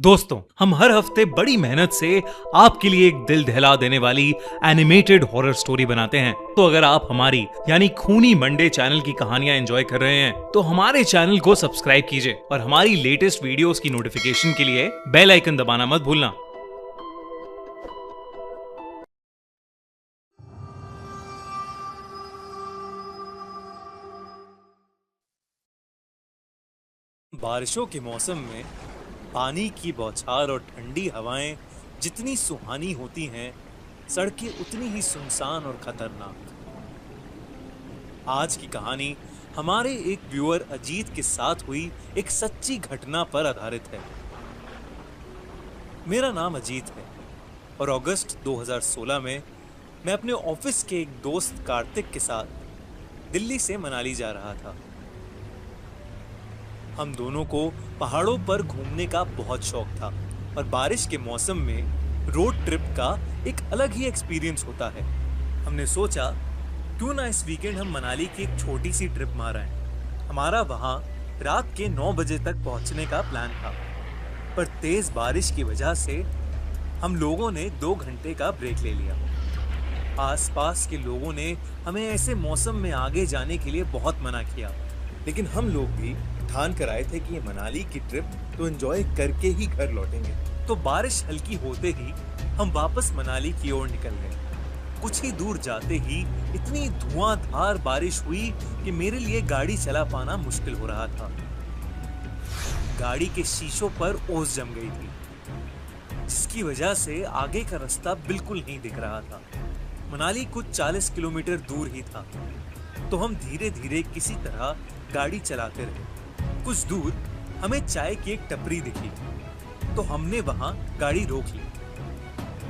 दोस्तों, हम हर हफ्ते बड़ी मेहनत से आपके लिए एक दिल दहला देने वाली एनिमेटेड हॉरर स्टोरी बनाते हैं। तो अगर आप हमारी यानी खूनी मंडे चैनल की कहानियां एंजॉय कर रहे हैं तो हमारे चैनल को सब्सक्राइब कीजिए और हमारी लेटेस्ट वीडियोस की नोटिफिकेशन के लिए बेल आइकन दबाना मत भूलना। बारिशों के मौसम में पानी की बौछार और ठंडी हवाएं जितनी सुहानी होती हैं, सड़कें उतनी ही सुनसान और खतरनाक। आज की कहानी हमारे एक व्यूअर अजीत के साथ हुई एक सच्ची घटना पर आधारित है। मेरा नाम अजीत है और अगस्त 2016 में मैं अपने ऑफिस के एक दोस्त कार्तिक के साथ दिल्ली से मनाली जा रहा था। हम दोनों को पहाड़ों पर घूमने का बहुत शौक था और बारिश के मौसम में रोड ट्रिप का एक अलग ही एक्सपीरियंस होता है। हमने सोचा क्यों ना इस वीकेंड हम मनाली की एक छोटी सी ट्रिप मारें। हमारा वहां रात के 9 बजे तक पहुंचने का प्लान था, पर तेज बारिश की वजह से हम लोगों ने 2 घंटे का ब्रेक ले लिया। आसपास के लोगों ने हमें ऐसे मौसम में आगे जाने के लिए बहुत मना किया, लेकिन हम लोग भी ठान कर आए थे कि ये मनाली की ट्रिप तो एंजॉय करके ही घर लौटेंगे। तो बारिश हल्की होते ही हम वापस मनाली की ओर निकल गए। कुछ ही दूर जाते ही इतनी धुआंधार बारिश हुई कि मेरे लिए गाड़ी चला पाना मुश्किल हो रहा था। गाड़ी के शीशों पर ओस जम गई थी, जिसकी वजह से आगे का रास्ता बिल्कुल नहीं दिख रहा था। मनाली कुछ 40 किलोमीटर दूर ही था, तो हम धीरे धीरे किसी तरह गाड़ी चलाते रहे। कुछ दूर हमें चाय की एक टपरी दिखी, तो हमने वहां गाड़ी रोक ली।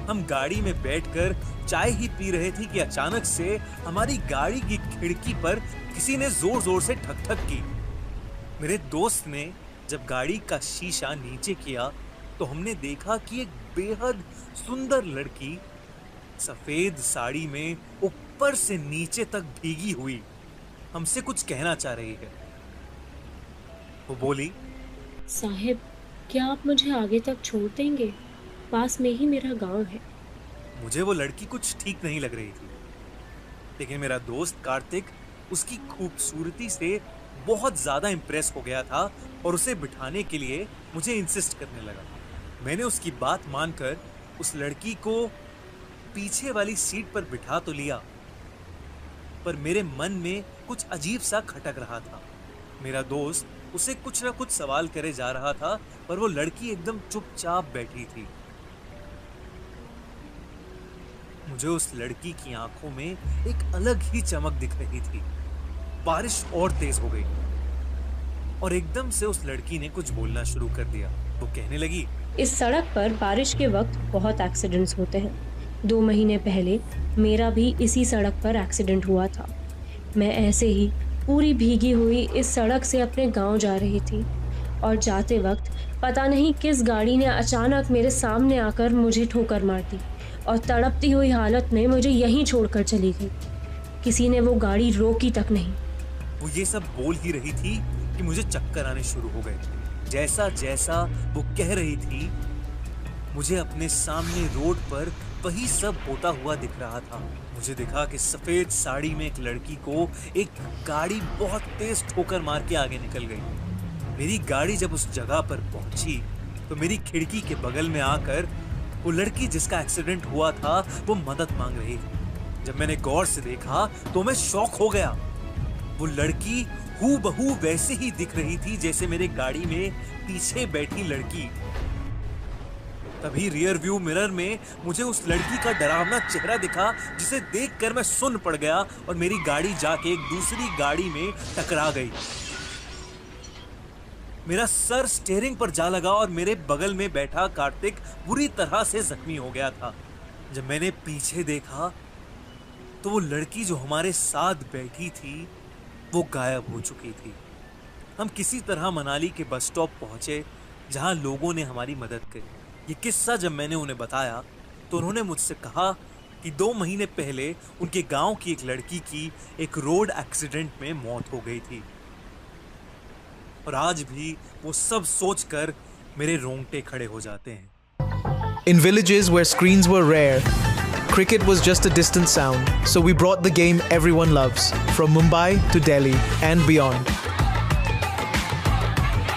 हम गाड़ी में बैठकर चाय ही पी रहे थे कि अचानक से हमारी गाड़ी की खिड़की पर किसी ने जोर जोर से ठक ठक की। मेरे दोस्त ने जब गाड़ी का शीशा नीचे किया तो हमने देखा कि एक बेहद सुंदर लड़की सफेद साड़ी में ऊपर से नीचे तक भीगी हुई हमसे कुछ कहना चाह रही है। वो बोली, साहिब, क्या आप मुझे आगे तक छोड़ देंगे? पास में ही मेरा गांव है। मुझे वो लड़की कुछ ठीक नहीं लग रही थी, लेकिन मेरा दोस्त कार्तिक उसकी खूबसूरती से बहुत ज्यादा इंप्रेस हो गया था और उसे बिठाने के लिए मुझे इंसिस्ट करने लगा। मैंने उसकी बात मानकर उस लड़की को पीछे वाली सीट पर बिठा तो लिया, पर मेरे मन में कुछ अजीब सा खटक रहा था। मेरा दोस्त उसे कुछ ना कुछ सवाल करे जा रहा था, पर वो लड़की एकदम चुपचाप बैठी थी। मुझे उस लड़की की आंखों में एक अलग ही चमक दिख रही थी। बारिश और तेज हो गई और एकदम से उस लड़की ने कुछ बोलना शुरू कर दिया। वो कहने लगी, इस सड़क पर बारिश के वक्त बहुत एक्सीडेंट्स होते हैं। 2 महीने पहले मेरा भी इसी सड़क पर एक्सीडेंट हुआ था। मैं ऐसे ही पूरी भीगी हुई इस सड़क से अपने गांव जा रही थी और जाते वक्त पता नहीं किस गाड़ी ने अचानक मेरे सामने आकर मुझे ठोकर मार दी और तड़पती हुई हालत में मुझे यहीं छोड़कर चली गई। किसी ने वो गाड़ी रोकी तक नहीं। वो ये सब बोल ही रही थी कि मुझे चक्कर आने शुरू हो गए। जैसा जैसा वो कह रही थी, मुझे अपने सामने रोड पर वही सब होता हुआ दिख रहा था। मुझे दिखा कि सफेद साड़ी में एक लड़की को एक गाड़ी बहुत तेज ठोकर मार के आगे निकल गई। मेरी गाड़ी जब उस जगह पर पहुंची तो मेरी खिड़की के बगल में आकर वो लड़की जिसका एक्सीडेंट हुआ था वो मदद मांग रही थी। जब मैंने गौर से देखा तो मैं शॉक हो गया। वो लड़की हूबहू वैसे ही दिख रही थी जैसे मेरे गाड़ी में पीछे बैठी लड़की। तभी रियर व्यू मिरर में मुझे उस लड़की का डरावना चेहरा दिखा, जिसे देखकर मैं सुन्न पड़ गया और मेरी गाड़ी जाके एक दूसरी गाड़ी में टकरा गई। मेरा सर स्टीयरिंग पर जा लगा और मेरे बगल में बैठा कार्तिक बुरी तरह से जख्मी हो गया था। जब मैंने पीछे देखा तो वो लड़की जो हमारे साथ बैठी थी वो गायब हो चुकी थी। हम किसी तरह मनाली के बस स्टॉप पहुंचे, जहां लोगों ने हमारी मदद करी। ये किस्सा जब मैंने उन्हें बताया तो उन्होंने मुझसे कहा कि 2 महीने पहले उनके गांव की एक लड़की की एक रोड एक्सीडेंट में मौत हो गई थी और आज भी वो सब सोचकर मेरे रोंगटे खड़े हो जाते हैं। In villages where screens were rare, cricket was just a distant sound, so we brought the game everyone loves, from Mumbai to Delhi and beyond.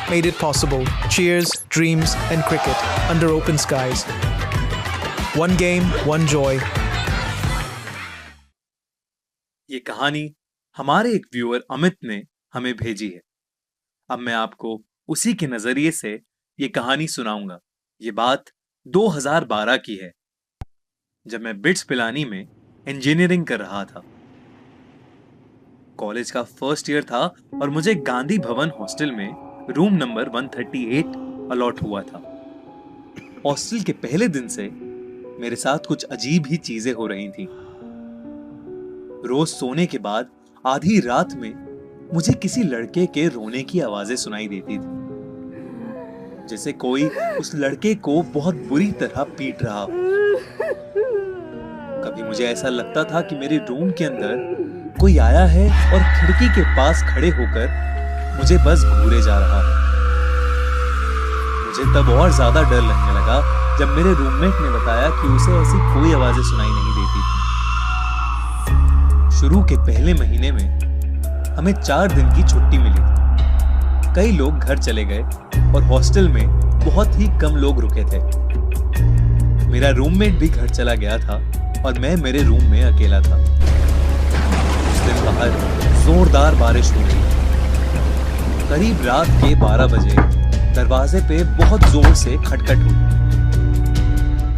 Made it possible. Cheers, dreams, and cricket under open skies. One game, one joy. ये कहानी हमारे एक viewer Amit ने हमें भेजी है। अब मैं आपको उसी के नजरिए से ये कहानी सुनाऊंगा। ये बात 2012 की है, जब मैं बिट्स पिलानी में इंजीनियरिंग कर रहा था। कॉलेज का फर्स्ट ईयर था और मुझे गांधी भवन हॉस्टल में रूम नंबर 138 अलॉट हुआ था। हॉस्टल के पहले दिन से मेरे साथ कुछ अजीब ही चीजें हो रही थी। रोज सोने के बाद आधी रात में मुझे किसी लड़के के रोने की आवाजें सुनाई देती थी, जैसे कोई उस लड़के को बहुत बुरी तरह पीट रहा हो। कभी मुझे ऐसा लगता था कि मेरे रूम के अंदर कोई आया है और खिड़की के पास खड़े होकर मुझे बस घूरे जा रहा है। मुझे तब और ज्यादा डर लगने लगा जब मेरे रूममेट ने बताया कि उसे ऐसी कोई आवाजें सुनाई नहीं देती थी। शुरू के पहले महीने में हमें 4 दिन की छुट्टी मिली थी। कई लोग घर चले गए और हॉस्टल में बहुत ही कम लोग रुके थे। मेरा रूममेट भी घर चला गया था और मैं मेरे रूम में अकेला था। उस दिन बाहर जोरदार बारिश हो रही थी। करीब रात के 12 बजे दरवाजे पे बहुत जोर से खटखट हुई।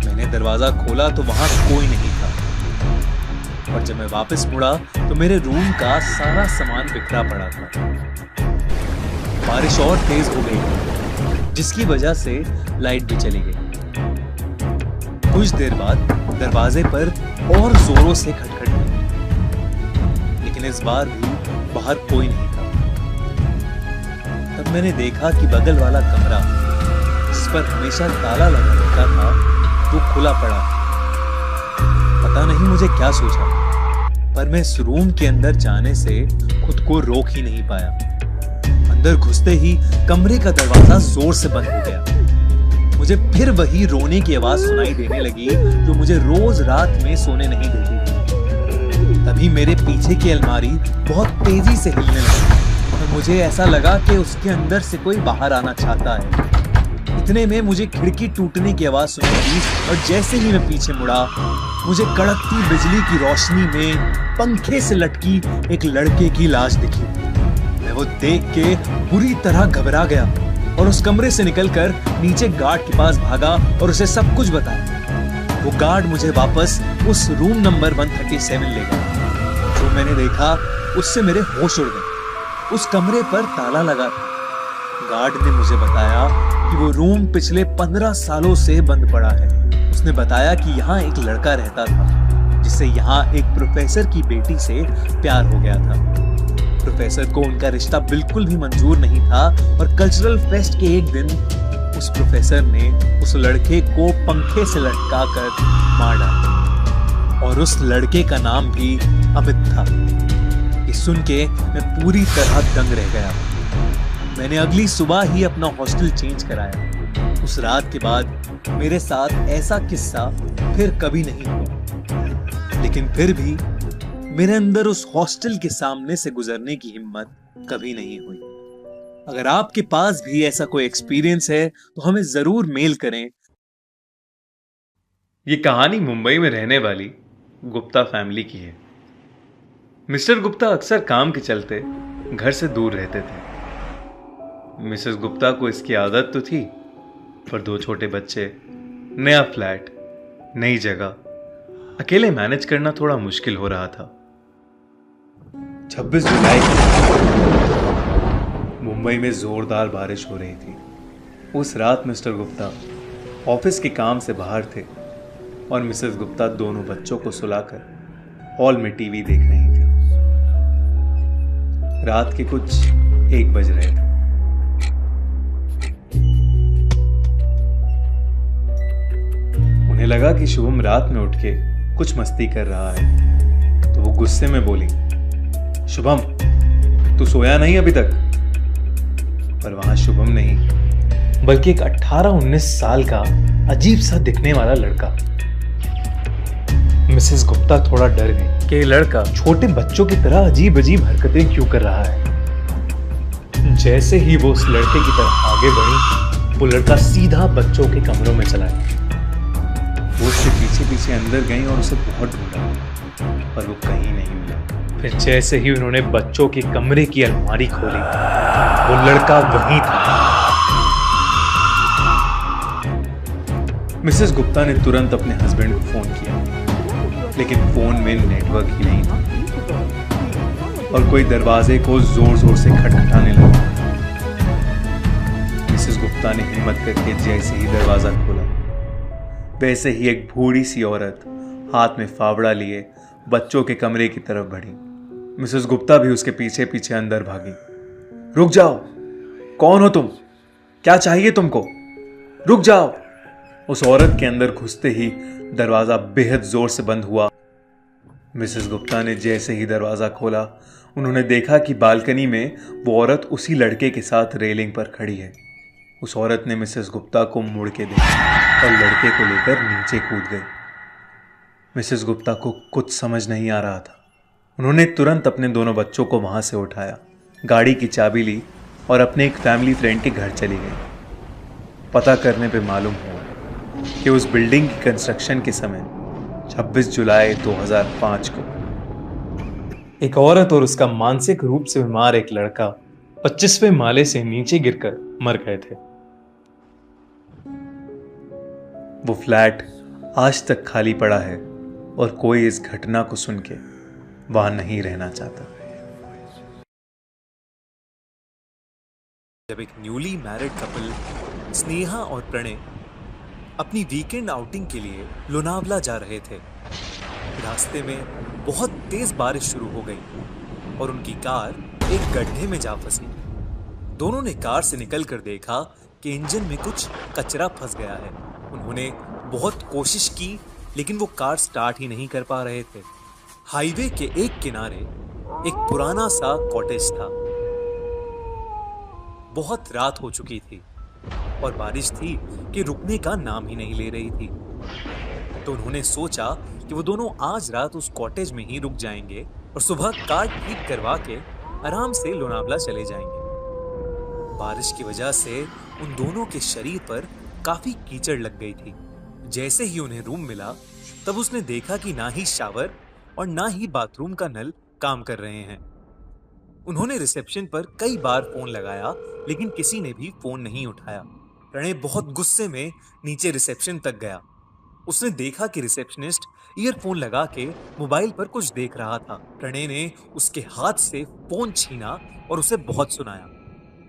मैंने दरवाजा खोला तो वहां कोई नहीं था, और जब मैं वापस मुड़ा तो मेरे रूम का सारा सामान बिखरा पड़ा था। बारिश और तेज हो गई, जिसकी वजह से लाइट भी चली गई। कुछ देर बाद दरवाजे पर और जोरों से खटखट हुई, लेकिन इस बार भी बाहर कोई नहीं था। तब मैंने देखा कि बगल वाला कमरा, जिस पर हमेशा ताला लगा रहता था, वो खुला पड़ा। पता नहीं मुझे क्या सोचा, पर मैं इस रूम के अंदर जाने से खुद को रोक ही नहीं पाया। अंदर घुसते ही कमरे का दरवाजा जोर से बंद हो गया। मुझे फिर वही रोने की आवाज सुनाई देने लगी जो मुझे रोज रात में सोने नहीं देती थी। तभी मेरे पीछे की अलमारी बहुत तेजी से हिलने लगी और मुझे ऐसा लगा कि उसके अंदर से कोई बाहर आना चाहता है। इतने में मुझे खिड़की टूटने की आवाज सुनाई दी और जैसे ही मैं पीछे मुड़ा, मुझे कड़कती बिजली की रोशनी में पंखे से लटकी एक लड़के की लाश दिखी। मैं वो देख के बुरी तरह घबरा गया और उस कमरे से निकलकर नीचे गार्ड के पास भागा और उसे सब कुछ बताया। वो गार्ड मुझे वापस उस रूम नंबर 137 ले गया। जो मैंने देखा उससे मेरे होश उड़ गए। उस कमरे पर ताला लगा था। गार्ड ने मुझे बताया कि वो रूम पिछले 15 सालों से बंद पड़ा है। उसने बताया कि यहाँ एक लड़का रहता था, जिससे यहाँ एक प्रोफेसर की बेटी से प्यार हो गया था। प्रोफेसर को उनका रिश्ता बिल्कुल भी मंजूर नहीं था और कल्चरल फेस्ट के एक दिन उस प्रोफेसर ने उस लड़के को पंखे से लटकाकर मार डाला, और उस लड़के का नाम भी अमित था। ये सुन के मैं पूरी तरह दंग रह गया। मैंने अगली सुबह ही अपना हॉस्टल चेंज कराया। उस रात के बाद मेरे साथ ऐसा किस्सा फिर कभी नहीं हुआ, लेकिन फिर भी मेरे अंदर उस हॉस्टल के सामने से गुजरने की हिम्मत कभी नहीं हुई। अगर आपके पास भी ऐसा कोई एक्सपीरियंस है तो हमें जरूर मेल करें। ये कहानी मुंबई में रहने वाली गुप्ता फैमिली की है। मिस्टर गुप्ता अक्सर काम के चलते घर से दूर रहते थे। मिसेस गुप्ता को इसकी आदत तो थी, पर 2 छोटे बच्चे, नया फ्लैट, नई जगह, अकेले मैनेज करना थोड़ा मुश्किल हो रहा था। 26 जुलाई मुंबई में जोरदार बारिश हो रही थी। उस रात मिस्टर गुप्ता ऑफिस के काम से बाहर थे और मिसेस गुप्ता दोनों बच्चों को सुलाकर हॉल में टीवी देख रही थी। रात के कुछ 1 बज रहे थे। उन्हें लगा कि शुभम रात में उठ के कुछ मस्ती कर रहा है, तो वो गुस्से में बोली, शुभम, तू सोया नहीं अभी तक? पर वहां शुभम नहीं, बल्कि एक 18-19 साल का अजीब सा दिखने वाला लड़का। मिसेस गुप्ता थोड़ा डर गई कि ये लड़का छोटे बच्चों की तरह अजीब अजीब हरकतें क्यों कर रहा है। जैसे ही वो उस लड़के की तरफ आगे बढ़ी, वो लड़का सीधा बच्चों के कमरों में चला गया। वो उसके पीछे पीछे अंदर गई और उसे बहुत ढूंढा, पर वो कहीं नहीं मिला। फिर जैसे ही उन्होंने बच्चों के कमरे की अलमारी खोली, वो लड़का वहीं था। मिसेस गुप्ता ने तुरंत अपने हस्बैंड को फोन किया, लेकिन फोन में नेटवर्क ही नहीं था और कोई दरवाजे को जोर जोर से खटखटाने लगा। मिसेस गुप्ता ने हिम्मत करके जैसे ही दरवाजा खोला, वैसे ही एक बूढ़ी सी औरत हाथ में फावड़ा लिए बच्चों के कमरे की तरफ बढ़ी। मिसेस गुप्ता भी उसके पीछे पीछे अंदर भागी। रुक जाओ, कौन हो तुम? क्या चाहिए तुमको? रुक जाओ। उस औरत के अंदर घुसते ही दरवाजा बेहद जोर से बंद हुआ। मिसेस गुप्ता ने जैसे ही दरवाजा खोला, उन्होंने देखा कि बालकनी में वो औरत उसी लड़के के साथ रेलिंग पर खड़ी है। उस औरत ने मिसेस गुप्ता को मुड़ के देखा और लड़के को लेकर नीचे कूद गई। मिसेस गुप्ता को कुछ समझ नहीं आ रहा था। उन्होंने तुरंत अपने दोनों बच्चों को वहां से उठाया, गाड़ी की चाबी ली और अपने एक फैमिली फ्रेंड के घर चली गई। पता करने पे मालूम हुआ कि उस बिल्डिंग की कंस्ट्रक्शन के समय 26 जुलाई 2005 को एक औरत और उसका मानसिक रूप से बीमार एक लड़का 25वें माले से नीचे गिरकर मर गए थे। वो फ्लैट आज तक खाली पड़ा है और कोई इस घटना को सुन के वहां नहीं रहना चाहता। जब एक न्यूली मैरिड कपल स्नेहा और प्रणय अपनी वीकेंड आउटिंग के लिए लोनावला जा रहे थे, रास्ते में बहुत तेज बारिश शुरू हो गई और उनकी कार एक गड्ढे में जा फंसी। दोनों ने कार से निकलकर देखा कि इंजन में कुछ कचरा फंस गया है। उन्होंने बहुत कोशिश की, लेकिन वो कार स्टार्ट ही नहीं कर पा रहे थे। हाईवे के एक किनारे एक पुराना सा कॉटेज था। बहुत रात हो चुकी थी और बारिश थी कि रुकने का नाम ही नहीं ले रही थी। तो उन्होंने सोचा कि वो दोनों आज रात उस कॉटेज में ही रुक जाएंगे और सुबह कार ठीक करवा के आराम से लोनावला चले जाएंगे। बारिश की वजह से उन दोनों के शरीर पर काफी कीचड़ लग गई थी। जैसे ही उन्हें रूम मिला, तब उसने देखा कि ना ही शावर और ना ही बाथरूम का नल काम कर रहे हैं। उन्होंने रिसेप्शन पर कई बार फोन लगाया, लेकिन किसी ने भी फोन नहीं उठाया। प्रणय बहुत गुस्से में नीचे रिसेप्शन तक गया। उसने देखा कि रिसेप्शनिस्ट ईयरफोन लगा के मोबाइल पर कुछ देख रहा था। प्रणय ने उसके हाथ से फोन छीना और उसे बहुत सुनाया।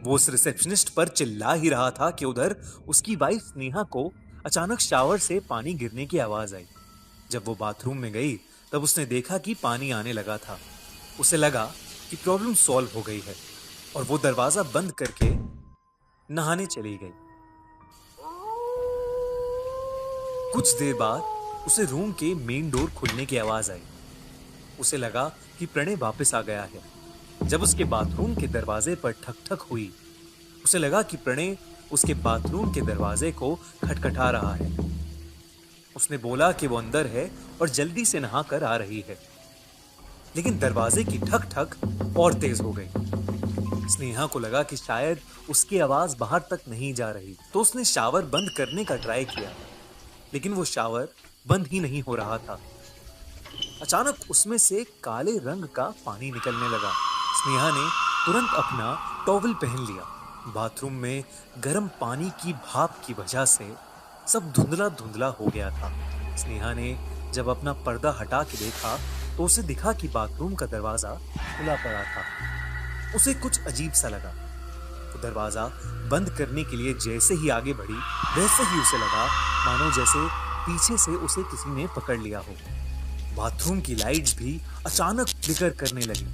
वो उस रिसेप्शनिस्ट पर चिल्ला ही रहा था कि उधर उसकी वाइफ स्नेहा को अचानक शावर से पानी गिरने की आवाज आई। जब वो बाथरूम में गई, तब उसने देखा कि पानी आने लगा था। उसे लगा कि प्रॉब्लम सॉल्व हो गई है और वो दरवाजा बंद करके नहाने चली गई। कुछ देर बाद उसे रूम के मेन डोर खुलने की आवाज आई। उसे लगा कि प्रणय वापस आ गया है। जब उसके बाथरूम के दरवाजे पर ठक ठक हुई, उसे लगा कि प्रणय उसके बाथरूम के दरवाजे को खटखटा रहा है। उसने बोला कि वो अंदर है और जल्दी से नहा कर आ रही है, लेकिन दरवाजे की ठक ठक और तेज हो गई। स्नेहा को लगा कि शायद उसकी आवाज बाहर तक नहीं जा रही, तो उसने शावर बंद करने का ट्राई किया, लेकिन वो शावर बंद ही नहीं हो रहा था। अचानक उसमें से काले रंग का पानी निकलने लगा। स्नेहा ने तुरंत अपना टॉवल पहन लिया। बाथरूम में गर्म पानी की भाप की वजह से सब धुंधला धुंधला हो गया था। स्नेहा ने जब अपना पर्दा हटा के देखा, तो उसे दिखा कि बाथरूम का दरवाजा खुला पड़ा था। उसे कुछ अजीब सा लगा। तो दरवाजा बंद करने के लिए जैसे ही आगे बढ़ी, वैसे ही उसे लगा मानो जैसे पीछे से उसे किसी ने पकड़ लिया हो। बाथरूम की लाइट्स भी अचानक फ्लिकर करने लगी।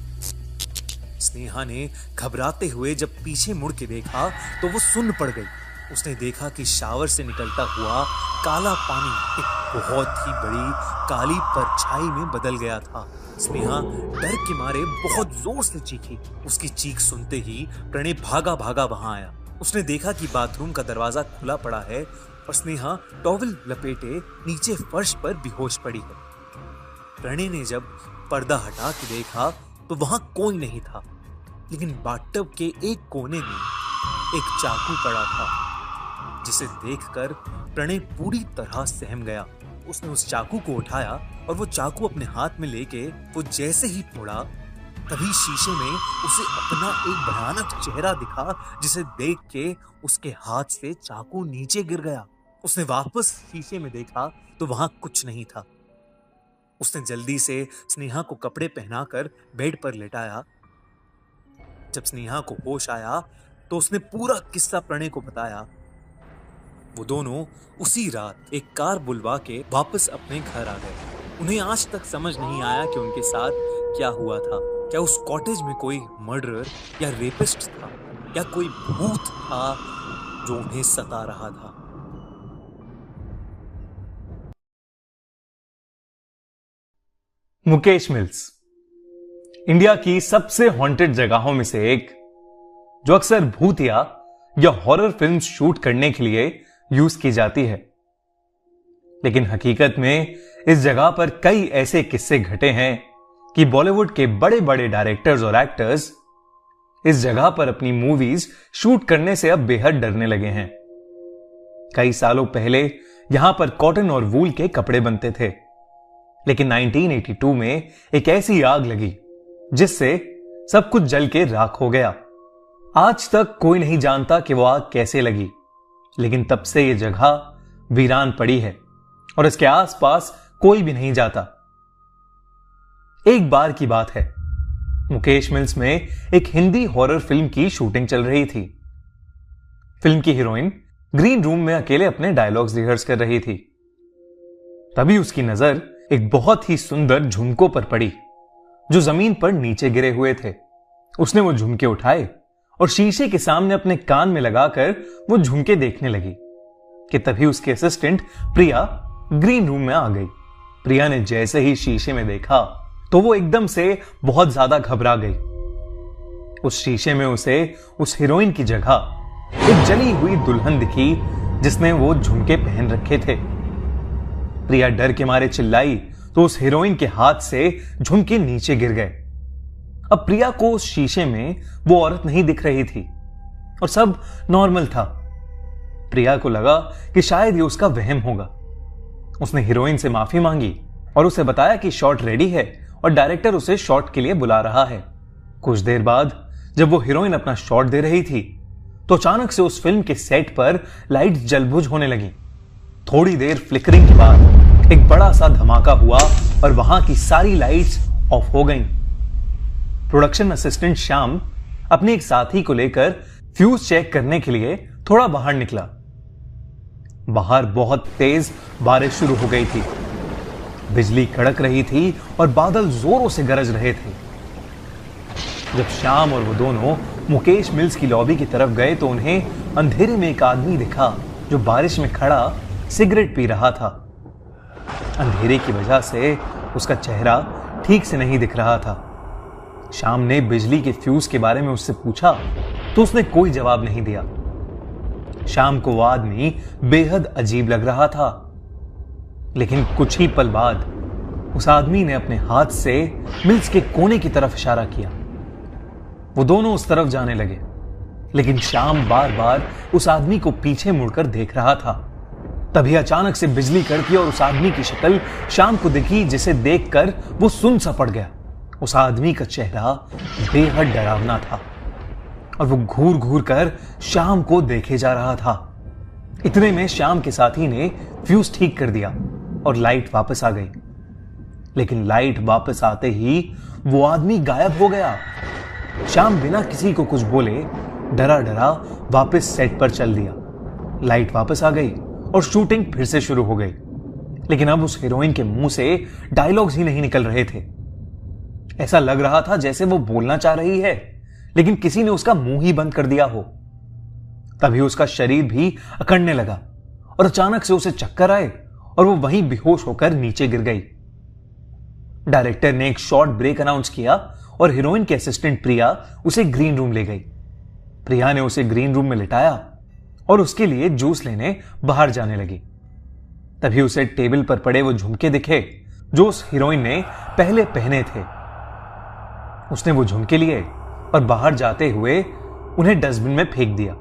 स्नेहा ने घबराते हुए जब पीछे मुड़ के देखा, तो वो सुन्न पड़ गई। उसने देखा कि शावर से निकलता हुआ काला पानी एक बहुत ही बड़ी काली परछाई में बदल गया था। स्नेहा डर के मारे बहुत जोर से चीखी। उसकी चीख सुनते ही प्रणय भागा भागा वहां आया। उसने देखा कि बाथरूम का दरवाजा खुला पड़ा है और स्नेहा टॉवल लपेटे नीचे फर्श पर बेहोश पड़ी है। प्रणय ने जब पर्दा हटा के देखा तो वहां कोई नहीं था, लेकिन बाथटब के एक कोने में एक चाकू पड़ा था, जिसे देखकर प्रणय पूरी तरह सहम गया। उसने उस चाकू को उठाया और वो चाकू अपने हाथ में लेके वो जैसे ही फोड़ा, तभी शीशे में उसे अपना एक भयानक चेहरा दिखा, जिसे देख के उसके हाथ से चाकू नीचे गिर गया। उसने वापस शीशे में देखा तो वहां कुछ नहीं था। उसने जल्दी से स्नेहा को कपड़े पहनाकर बेड पर लेटाया। जब स्नेहा को होश आया तो उसने पूरा किस्सा प्रणय को बताया। वो दोनों उसी रात एक कार बुलवा के वापस अपने घर आ गए। उन्हें आज तक समझ नहीं आया कि उनके साथ क्या हुआ था। क्या उस कॉटेज में कोई मर्डरर या रेपिस्ट था, या कोई भूत था जो उन्हें सता रहा था। मुकेश मिल्स इंडिया की सबसे हॉन्टेड जगहों में से एक, जो अक्सर भूतिया या हॉरर फिल्म शूट करने के लिए यूज की जाती है। लेकिन हकीकत में इस जगह पर कई ऐसे किस्से घटे हैं कि बॉलीवुड के बड़े बड़े डायरेक्टर्स और एक्टर्स इस जगह पर अपनी मूवीज शूट करने से अब बेहद डरने लगे हैं। कई सालों पहले यहां पर कॉटन और वूल के कपड़े बनते थे, लेकिन 1982 में एक ऐसी आग लगी जिससे सब कुछ जल के राख हो गया। आज तक कोई नहीं जानता कि वो आग कैसे लगी, लेकिन तब से ये जगह वीरान पड़ी है और इसके आसपास कोई भी नहीं जाता। एक बार की बात है, मुकेश मिल्स में एक हिंदी हॉरर फिल्म की शूटिंग चल रही थी। फिल्म की हीरोइन ग्रीन रूम में अकेले अपने डायलॉग्स रिहर्स कर रही थी। तभी उसकी नजर एक बहुत ही सुंदर झुमकों पर पड़ी, जो जमीन पर नीचे गिरे हुए थे। उसने वो झुमके उठाए और शीशे के सामने अपने कान में लगाकर वो झुमके देखने लगी कि तभी उसकी असिस्टेंट प्रिया ग्रीन रूम में आ गई। प्रिया ने जैसे ही शीशे में देखा तो वो एकदम से बहुत ज्यादा घबरा गई। उस शीशे में उसे उस हीरोइन की जगह एक जली हुई दुल्हन दिखी, जिसने वो झुमके पहन रखे थे। प्रिया डर के मारे चिल्लाई तो उस हीरोइन के हाथ से झुमके नीचे गिर गए। अब प्रिया को उस शीशे में वो औरत नहीं दिख रही थी और सब नॉर्मल था। प्रिया को लगा कि शायद ये उसका वहम होगा। उसने हीरोइन से माफी मांगी और उसे बताया कि शॉट रेडी है और डायरेक्टर उसे शॉट के लिए बुला रहा है। कुछ देर बाद जब वो हीरोइन अपना शॉट दे रही थी तो अचानक से उस फिल्म के सेट पर लाइट जलबुझ होने लगी। थोड़ी देर फ्लिकरिंग के बाद एक बड़ा सा धमाका हुआ और वहां की सारी लाइट्स ऑफ हो गईं। प्रोडक्शन असिस्टेंट श्याम अपने एक साथी को लेकर फ्यूज चेक करने के लिए थोड़ा बाहर निकला। बाहर बहुत तेज बारिश शुरू हो गई थी, बिजली कड़क रही थी और बादल जोरों से गरज रहे थे। जब श्याम और वो दोनों मुकेश मिल्स की लॉबी की तरफ गए तो उन्हें अंधेरे में एक आदमी दिखा जो बारिश में खड़ा सिगरेट पी रहा था। अंधेरे की वजह से उसका चेहरा ठीक से नहीं दिख रहा था। श्याम ने बिजली के फ्यूज के बारे में उससे पूछा तो उसने कोई जवाब नहीं दिया। श्याम को वो आदमी बेहद अजीब लग रहा था, लेकिन कुछ ही पल बाद उस आदमी ने अपने हाथ से मिल्स के कोने की तरफ इशारा किया। वो दोनों उस तरफ जाने लगे, लेकिन श्याम बार बार उस आदमी को पीछे मुड़कर देख रहा था। तभी अचानक से बिजली कड़की और उस आदमी की शक्ल श्याम को दिखी, जिसे देखकर वो सुन सा पड़ गया। उस आदमी का चेहरा बेहद डरावना था और वो घूर घूर कर श्याम को देखे जा रहा था। इतने में श्याम के साथी ने फ्यूज ठीक कर दिया और लाइट वापस आ गई, लेकिन लाइट वापस आते ही वो आदमी गायब हो गया। श्याम बिना किसी को कुछ बोले डरा डरा वापस सेट पर चल दिया। लाइट वापस आ गई और शूटिंग फिर से शुरू हो गई, लेकिन अब उस हीरोइन के मुंह से डायलॉग्स ही नहीं निकल रहे थे। ऐसा लग रहा था जैसे वो बोलना चाह रही है, लेकिन किसी ने उसका मुंह ही बंद कर दिया हो। तभी उसका शरीर भी अकड़ने लगा और अचानक से उसे चक्कर आए और वो वहीं बेहोश होकर नीचे गिर गई। डायरेक्टर ने एक शॉर्ट ब्रेक अनाउंस किया और हीरोइन के असिस्टेंट प्रिया उसे ग्रीन रूम ले गई। प्रिया ने उसे ग्रीन रूम में लिटाया और उसके लिए जूस लेने बाहर जाने लगी। तभी उसे टेबल पर पड़े वो झुमके दिखे जो उस हीरोइन ने पहले पहने थे। उसने वो झुमके लिए और बाहर जाते हुए उन्हें डस्टबिन में फेंक दिया।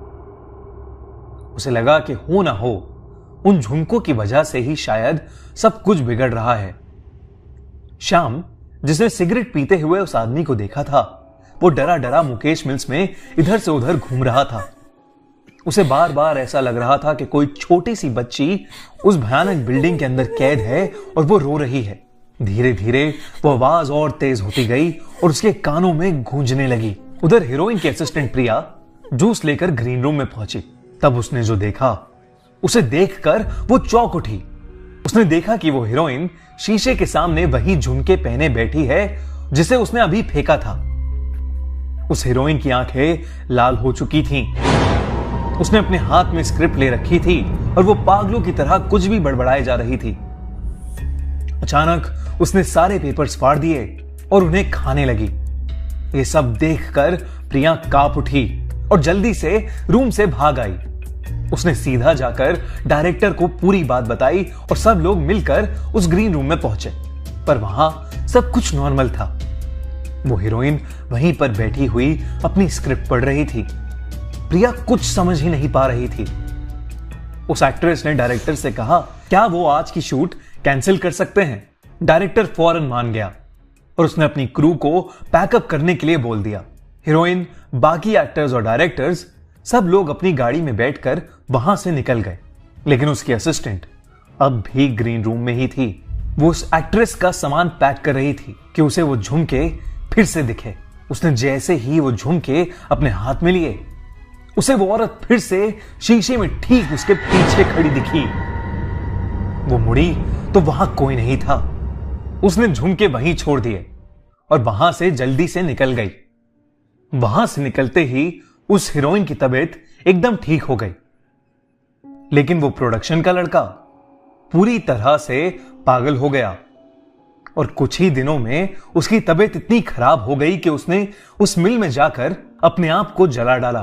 उसे लगा कि हो ना हो उन झुमकों की वजह से ही शायद सब कुछ बिगड़ रहा है। श्याम, जिसने सिगरेट पीते हुए उस आदमी को देखा था, वो डरा डरा मुकेश मिल्स में इधर से उधर घूम रहा था। उसे बार बार ऐसा लग रहा था कि कोई छोटी सी बच्ची उस भयानक बिल्डिंग के अंदर कैद है और वो रो रही है। धीरे धीरे वो आवाज और तेज होती गई और उसके कानों में गूंजने लगी। उधर हीरोइन की असिस्टेंट प्रिया जूस लेकर ग्रीन रूम में पहुंची। तब उसने जो देखा, उसे देखकर वो चौंक उठी। उसने देखा कि वो हीरोइन शीशे के सामने वही झुमके पहने बैठी है जिसे उसने अभी फेंका था। उस हीरोइन की आंखें लाल हो चुकी थीं। उसने अपने हाथ में स्क्रिप्ट ले रखी थी और वो पागलों की तरह कुछ भी बड़बड़ाए जा रही थी। अचानक उसने सारे पेपर्स फाड़ दिए और उन्हें खाने लगी। ये सब देखकर प्रिया कांप उठी और जल्दी से रूम से भाग आई। उसने सीधा जाकर डायरेक्टर को पूरी बात बताई और सब लोग मिलकर उस ग्रीन रूम में पहुंचे। पर वहां सब कुछ नॉर्मल था। वो हीरोइन वहीं पर बैठी हुई अपनी स्क्रिप्ट पढ़ रही थी। प्रिया कुछ समझ ही नहीं पा रही थी। उस एक्ट्रेस ने डायरेक्टर से कहा, क्या वो आज की शूट कैंसिल कर सकते हैं? डायरेक्टर फौरन मान गया और उसने अपनी क्रू को पैकअप करने के लिए बोल दिया। हीरोइन, बाकी एक्टर्स और डायरेक्टर्स सब लोग अपनी गाड़ी में बैठकर वहां से निकल गए, लेकिन उसकी असिस्टेंट अब भी ग्रीन रूम में ही थी। वो उस एक्ट्रेस का सामान पैक कर रही थी कि उसे वो झुमके फिर से दिखे। उसने जैसे ही वो झुमके अपने हाथ में लिए, उसे वो औरत फिर से शीशे में ठीक उसके पीछे खड़ी दिखी। वो मुड़ी तो वहां कोई नहीं था। उसने झुमके वहीं छोड़ दिए और वहां से जल्दी से निकल गई। वहां से निकलते ही उस हीरोइन की तबीयत एकदम ठीक हो गई, लेकिन वो प्रोडक्शन का लड़का पूरी तरह से पागल हो गया और कुछ ही दिनों में उसकी तबीयत इतनी खराब हो गई कि उसने उस मिल में जाकर अपने आप को जला डाला।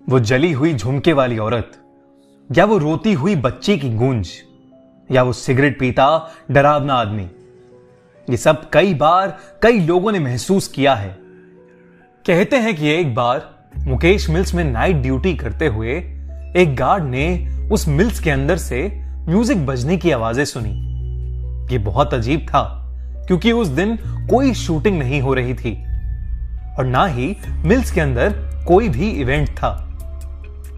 वो जली हुई झुमके वाली औरत, या वो रोती हुई बच्ची की गूंज, या वो सिगरेट पीता डरावना आदमी, ये सब कई बार कई लोगों ने महसूस किया है। कहते हैं कि एक बार मुकेश मिल्स में नाइट ड्यूटी करते हुए एक गार्ड ने उस मिल्स के अंदर से म्यूजिक बजने की आवाजें सुनी। ये बहुत अजीब था क्योंकि उस दिन कोई शूटिंग नहीं हो रही थी और ना ही मिल्स के अंदर कोई भी इवेंट था।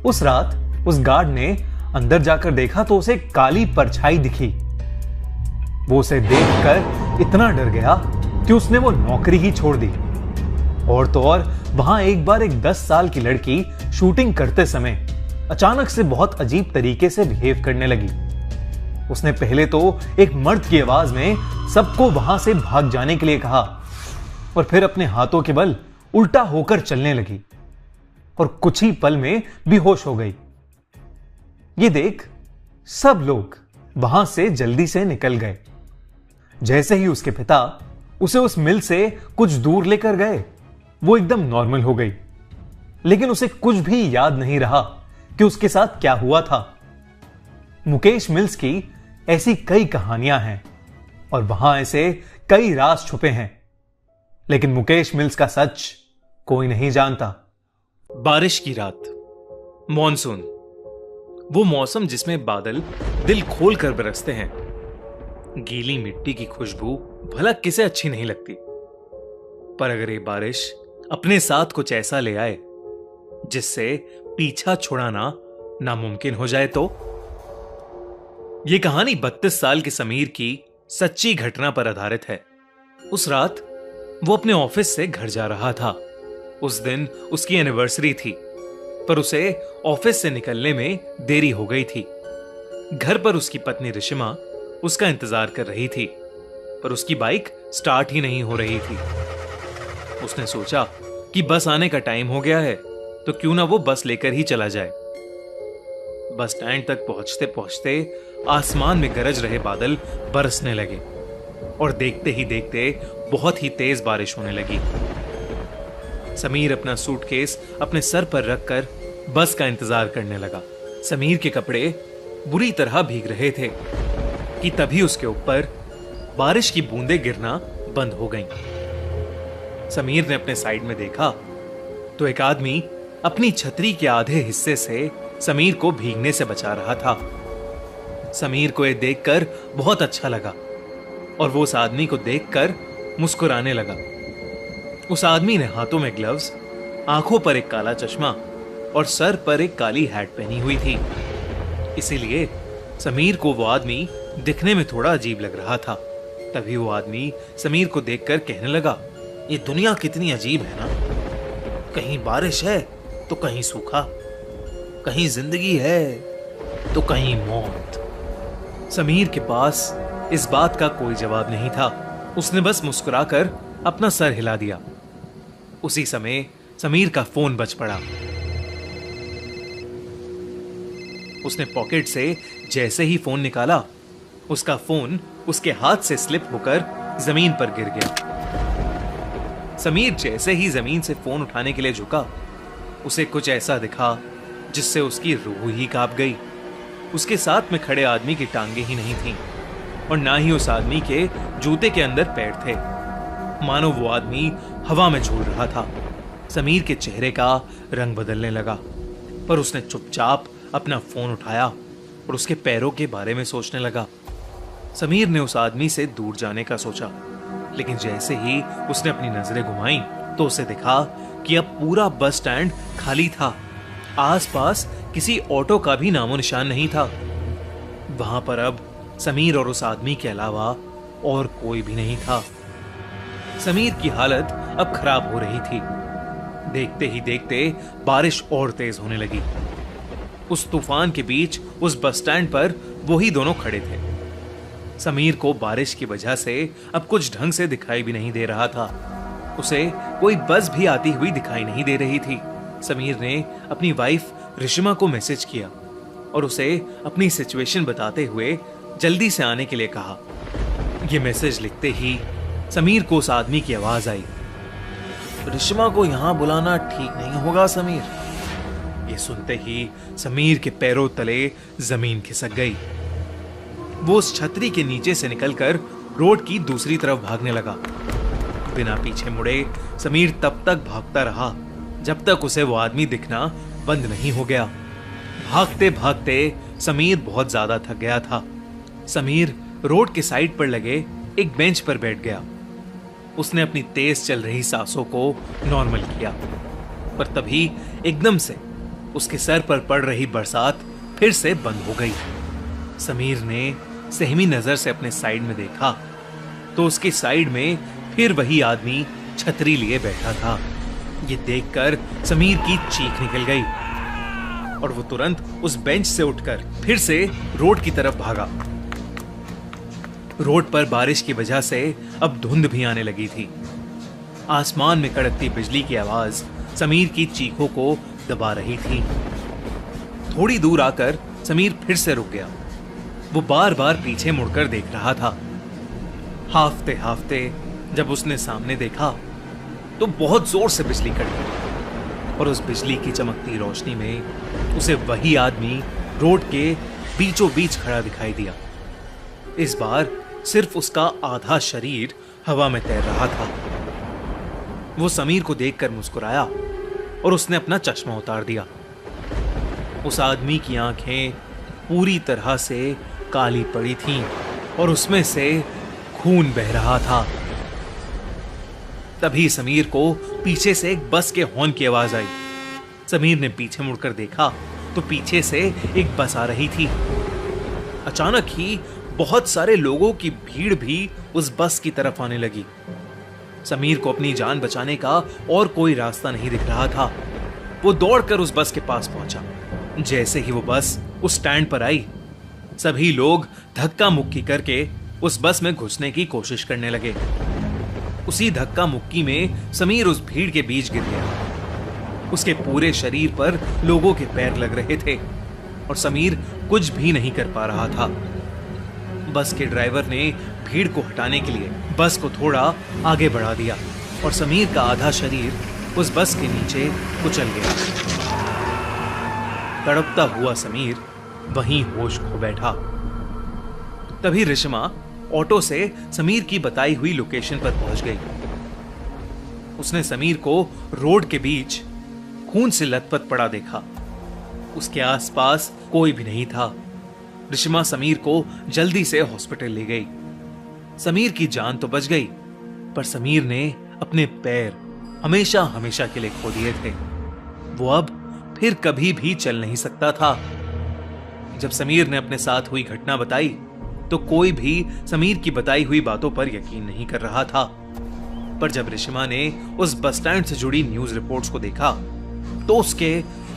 उस रात उस गार्ड ने अंदर जाकर देखा तो उसे काली परछाई दिखी। वो उसे देखकर इतना डर गया कि उसने वो नौकरी ही छोड़ दी। और तो और वहां एक बार एक 10 साल की लड़की शूटिंग करते समय अचानक से बहुत अजीब तरीके से बिहेव करने लगी। उसने पहले तो एक मर्द की आवाज में सबको वहां से भाग जाने के लिए कहा और फिर अपने हाथों के बल उल्टा होकर चलने लगी और कुछ ही पल में बेहोश हो गई। ये देख सब लोग वहां से जल्दी से निकल गए। जैसे ही उसके पिता उसे उस मिल से कुछ दूर लेकर गए, वो एकदम नॉर्मल हो गई, लेकिन उसे कुछ भी याद नहीं रहा कि उसके साथ क्या हुआ था। मुकेश मिल्स की ऐसी कई कहानियां हैं और वहां ऐसे कई राज छुपे हैं, लेकिन मुकेश मिल्स का सच कोई नहीं जानता। बारिश की रात, मॉनसून, वो मौसम जिसमें बादल दिल खोल कर बरसते हैं। गीली मिट्टी की खुशबू भला किसे अच्छी नहीं लगती, पर अगर ये बारिश अपने साथ कुछ ऐसा ले आए जिससे पीछा छुड़ाना नामुमकिन हो जाए तो। यह कहानी 32 साल के समीर की सच्ची घटना पर आधारित है। उस रात वो अपने ऑफिस से घर जा रहा था। उस दिन उसकी एनिवर्सरी थी, पर उसे ऑफिस से निकलने में देरी हो गई थी। घर पर उसकी पत्नी रिशिमा उसका इंतजार कर रही थी, पर उसकी बाइक स्टार्ट ही नहीं हो रही थी। उसने सोचा कि बस आने का टाइम हो गया है, तो क्यों ना वो बस लेकर ही चला जाए। बस स्टैंड तक पहुंचते पहुंचते आसमान में गरज रहे बादल बरसने लगे और देखते ही देखते बहुत ही तेज बारिश होने लगी। समीर अपना सूटकेस अपने सर पर रखकर बस का इंतजार करने लगा। समीर के कपड़े बुरी तरह भीग रहे थे कि तभी उसके ऊपर बारिश की बूंदें गिरना बंद हो गईं। समीर ने अपने साइड में देखा तो एक आदमी अपनी छतरी के आधे हिस्से से समीर को भीगने से बचा रहा था। समीर को यह देखकर बहुत अच्छा लगा और वो उस आदमी को देखकर मुस्कुराने लगा। उस आदमी ने हाथों में ग्लव्स, आंखों पर एक काला चश्मा और सर पर एक काली हैट पहनी हुई थी। इसीलिए समीर को वो आदमी दिखने में थोड़ा अजीब लग रहा था। तभी वो आदमी समीर को देखकर कहने लगा, ये दुनिया कितनी अजीब है ना। कहीं बारिश है तो कहीं सूखा, कहीं जिंदगी है तो कहीं मौत। समीर के पास इस बात का कोई जवाब नहीं था। उसने बस मुस्कुराकर अपना सर हिला दिया। उसी समय समीर का फोन बज पड़ा। उसने पॉकेट से जैसे ही फोन निकाला, उसका फोन उसके हाथ से स्लिप होकर जमीन पर गिर गया। समीर जैसे ही जमीन से फोन उठाने के लिए झुका, उसे कुछ ऐसा दिखा जिससे उसकी रूह ही कांप गई। उसके साथ में खड़े आदमी की टांगे ही नहीं थीं और ना ही उस आदमी के जूते के अंदर पैर थे। मानो वो आदमी हवा में झूल रहा था। समीर के चेहरे का रंग बदलने लगा, पर उसने चुपचाप अपना फोन उठाया और उसके पैरों के बारे में सोचने लगा। समीर ने उस आदमी से दूर जाने का सोचा, लेकिन जैसे ही उसने अपनी नजरें घुमाई तो उसे दिखा कि अब पूरा बस स्टैंड खाली था। आसपास किसी ऑटो का भी नामो निशान नहीं था। वहां पर अब समीर और उस आदमी के अलावा और कोई भी नहीं था। समीर की हालत अब खराब हो रही थी। देखते ही देखते बारिश और तेज होने लगी। उस तूफान के बीच उस बस स्टैंड पर वही दोनों खड़े थे। समीर को बारिश की वजह से अब कुछ ढंग से दिखाई भी नहीं दे रहा था। उसे कोई बस भी आती हुई दिखाई नहीं दे रही थी। समीर ने अपनी वाइफ रिशिमा को मैसेज किया और उसे अपनी सिचुएशन बताते हुए जल्दी से आने के लिए कहा। यह मैसेज लिखते ही समीर को उस आदमी की आवाज आई, रिशिमा को यहां बुलाना ठीक नहीं होगा समीर। ये सुनते ही समीर के पैरों तले जमीन खिसक गई। वो उस छतरी के नीचे से निकलकर रोड की दूसरी तरफ भागने लगा। बिना पीछे मुड़े समीर तब तक भागता रहा जब तक उसे वो आदमी दिखना बंद नहीं हो गया। भागते भागते समीर बहुत ज्यादा थक गया था। समीर रोड के साइड पर लगे एक बेंच पर बैठ गया। उसने अपनी तेज चल रही सांसों को नॉर्मल किया, पर तभी एकदम से उसके सर पर पड़ रही बरसात फिर से बंद हो गई। समीर ने सहमी नजर से अपने साइड में देखा तो उसकी साइड में फिर वही आदमी छतरी लिए बैठा था। ये देखकर समीर की चीख निकल गई और वो तुरंत उस बेंच से उठकर फिर से रोड की तरफ भागा। रोड पर बारिश की वजह से अब धुंध भी आने लगी थी। आसमान में कड़कती बिजली की आवाज समीर की चीखों को दबा रही थी। थोड़ी दूर आकर समीर फिर से रुक गया। वो बार बार पीछे मुड़कर देख रहा था। हाफते हाफते जब उसने सामने देखा तो बहुत जोर से बिजली कड़की और उस बिजली की चमकती रोशनी में उसे वही आदमी रोड के बीचों बीच खड़ा दिखाई दिया। इस बार सिर्फ उसका आधा शरीर हवा में तैर रहा था। वो समीर को देखकर मुस्कुराया और उसने अपना चश्मा उतार दिया। उस आदमी की आंखें पूरी तरह से काली पड़ी थीं और उसमें से खून बह रहा था। तभी समीर को पीछे से एक बस के हॉर्न की आवाज आई। समीर ने पीछे मुड़कर देखा तो पीछे से एक बस आ रही थी। अचानक ही बहुत सारे लोगों की भीड़ भी उस बस की तरफ आने लगी। समीर को अपनी जान बचाने का और कोई रास्ता नहीं दिख रहा था। वो दौड़कर उस बस के पास पहुंचा। जैसे ही वो बस उस स्टैंड पर आई, सभी लोग धक्का मुक्की करके उस बस में घुसने की कोशिश करने लगे। उसी धक्का मुक्की में समीर उस भीड़ के बीच गिर गया। उसके पूरे शरीर पर लोगों के पैर लग रहे थे और समीर कुछ भी नहीं कर पा रहा था। बस के ड्राइवर ने भीड़ को हटाने के लिए बस को थोड़ा आगे बढ़ा दिया और समीर का आधा शरीर उस बस के नीचे कुचल गया। तड़पता हुआ समीर वहीं होश खो बैठा। तभी रिश्मा ऑटो से समीर की बताई हुई लोकेशन पर पहुंच गई। उसने समीर को रोड के बीच खून से लथपथ पड़ा देखा। उसके आसपास कोई भी नहीं था। रिश्मा समीर को जल्दी से हॉस्पिटल ले गई। समीर की जान तो बच गई, पर समीर ने अपने पैर हमेशा हमेशा के लिए खो दिए थे। वो अब फिर कभी भी चल नहीं सकता था। जब समीर ने अपने साथ हुई घटना बताई तो कोई भी समीर की बताई हुई बातों पर यकीन नहीं कर रहा था। पर जब रिश्मा ने उस बस स्टैंड से जुड़ी न्यूज रिपोर्ट्स को देखा तो उसके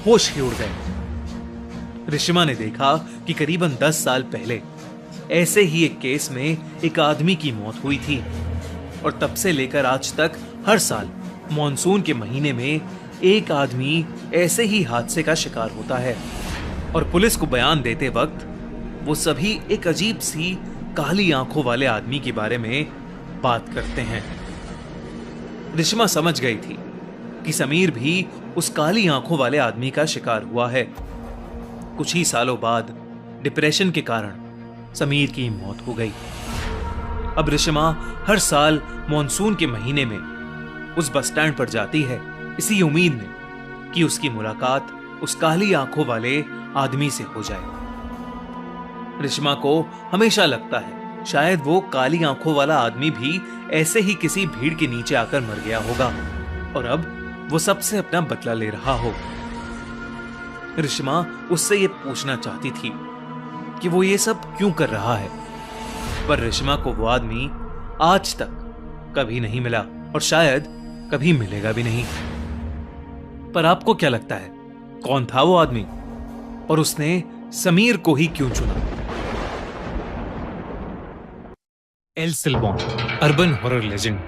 होश ही उड़ गए। रिश्मा ने देखा कि करीबन 10 साल पहले ऐसे ही एक केस में एक आदमी की मौत हुई थी और तब से लेकर आज तक हर साल मॉनसून के महीने में एक आदमी ऐसे ही हादसे का शिकार होता है। और पुलिस को बयान देते वक्त वो सभी एक अजीब सी काली आंखों वाले आदमी के बारे में बात करते हैं। रिश्मा समझ गई थी कि समीर भी उस काली आंखों वाले आदमी का शिकार हुआ है। कुछ ही सालों बाद डिप्रेशन के कारण समीर की मौत हो गई। अब रिश्मा हर साल मॉनसून के महीने में उस बस स्टैंड पर जाती है, इसी उम्मीद में कि उसकी मुलाकात उस काली आंखों वाले आदमी से हो जाए। रिश्मा को हमेशा लगता है शायद वो काली आंखों वाला आदमी भी ऐसे ही किसी भीड़ के नीचे आकर मर गया होगा और अब वो सबसे अपना बदला ले रहा हो। रिश्मा उससे ये पूछना चाहती थी कि वो ये सब क्यों कर रहा है, पर रिश्मा को वो आदमी आज तक कभी नहीं मिला और शायद कभी मिलेगा भी नहीं। पर आपको क्या लगता है, कौन था वो आदमी और उसने समीर को ही क्यों चुना? El Silbon, urban horror legend.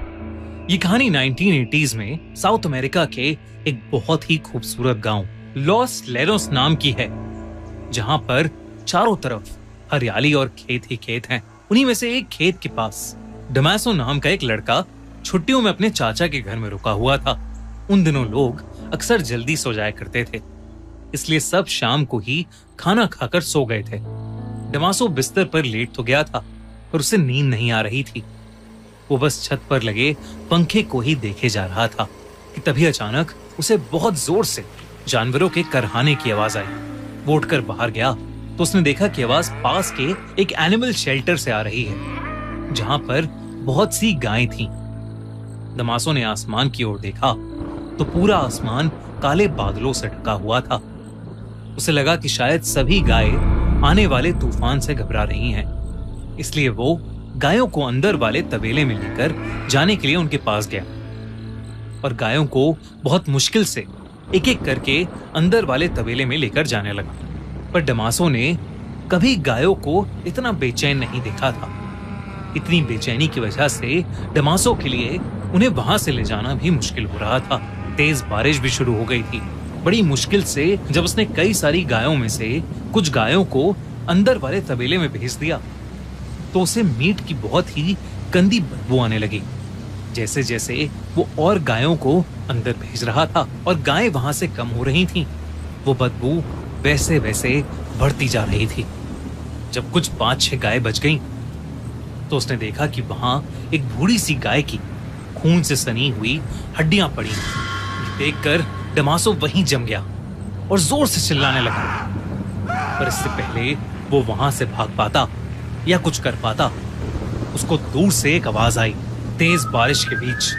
ये कहानी 1980s में साउथ अमेरिका के एक बहुत ही खूबसूरत गांव लॉस लेरोस नाम की है, जहां पर चारों तरफ हरियाली और खेत ही खेत हैं। उन्हीं में से एक खेत के पास डमासो नाम का एक लड़का छुट्टियों में अपने चाचा के घर में रुका हुआ था। उन दिनों लोग अक्सर जल्दी सो जाया करते थे, इसलिए सब शाम को ही खाना खाकर सो गए थे। डमासो बिस्तर पर लेट तो गया था पर उसे नींद नहीं आ रही थी। वो बस छत पर लगे पंखे को ही देखे जा रहा था कि तभी अचानक उसे बहुत जोर से जानवरों के करहाने की आवाज आई। वो उठकर बाहर गया तो उसने देखा कि आवाज पास के एक एनिमल शेल्टर से आ रही है, जहां पर बहुत सी गायें थीं। डमासो ने आसमान की ओर देखा तो पूरा आसमान काले बादलों से ढका हुआ था। उसे लगा कि शायद सभी गायें आने वाले तूफान से घबरा रही हैं, इसलिए वो गायों को अंदर वाले तबेले में लेकर जाने के लिए उनके पास गया और गायों को बहुत मुश्किल से एक एक करके अंदर वाले तबेले में लेकर जाने लगा। पर डमासो ने कभी गायों को इतना बेचैन नहीं देखा था। इतनी बेचैनी की वजह से डमासो के लिए उन्हें वहां से ले जाना भी मुश्किल हो रहा था। तेज बारिश भी शुरू हो गई थी। बड़ी मुश्किल से जब उसने कई सारी गायों में से कुछ गायों को अंदर वाले तबेले में भेज दिया तो उसे मीट की बहुत ही गंदी बदबू आने लगी। जैसे जैसे वो और गायों को अंदर भेज रहा था और गायें वहां से कम हो रही थीं, वो बदबू वैसे वैसे बढ़ती जा रही थी। जब कुछ 5-6 गायें बच गईं, तो उसने देखा कि वहां एक बूढ़ी सी गाय की खून से सनी हुई हड्डियां पड़ी। देखकर डमासो वहीं जम गया और जोर से चिल्लाने लगा। पर इससे पहले वो वहां से भाग पाता या कुछ कर पाता, उसको दूर से एक आवाज आई। तेज बारिश के बीच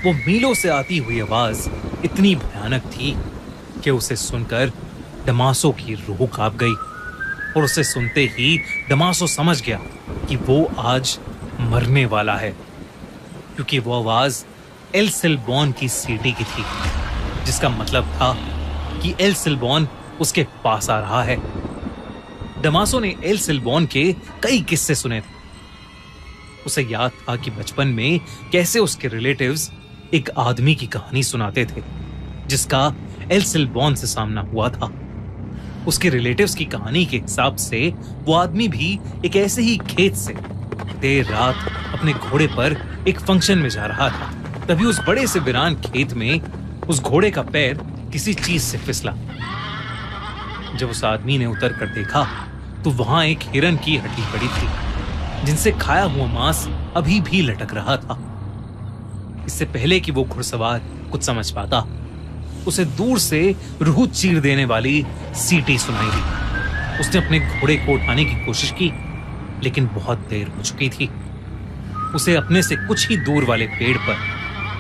वो मीलों से आती हुई आवाज इतनी भयानक थी कि उसे सुनकर डमासो की रूह कांप गई और उसे सुनते ही डमासो समझ गया कि वो आज मरने वाला है, क्योंकि वो आवाज एल सिल्बॉन की सीटी की थी, जिसका मतलब था कि एल सिल्बॉन उसके पास आ रहा है। डमासो ने एल सिल्बॉन के कई किस्से सुने थे। उसे याद था कि बचपन में कैसे उसके रिलेटिव्स एक आदमी की कहानी सुनाते थे जिसका एल सिल्बॉन से सामना हुआ था। उसके रिलेटिव्स की कहानी के हिसाब से वो आदमी भी एक ऐसे ही खेत से देर रात अपने घोड़े पर एक फंक्शन में जा रहा था। तभी उस बड़े से वीरान खेत में उस घोड़े का पैर किसी चीज से फिसला। जब उस आदमी ने उतर कर देखा तो वहां एक हिरन की हड्डी पड़ी थी, जिनसे खाया हुआ मांस अभी भी लटक रहा था। इससे पहले कि वो घुड़सवार कुछ समझ पाता, उसे दूर से रूह चीर देने वाली सीटी सुनाई दी। उसने अपने घोड़े को उठाने की कोशिश की, लेकिन बहुत देर हो चुकी थी। उसे अपने से कुछ ही दूर वाले पेड़ पर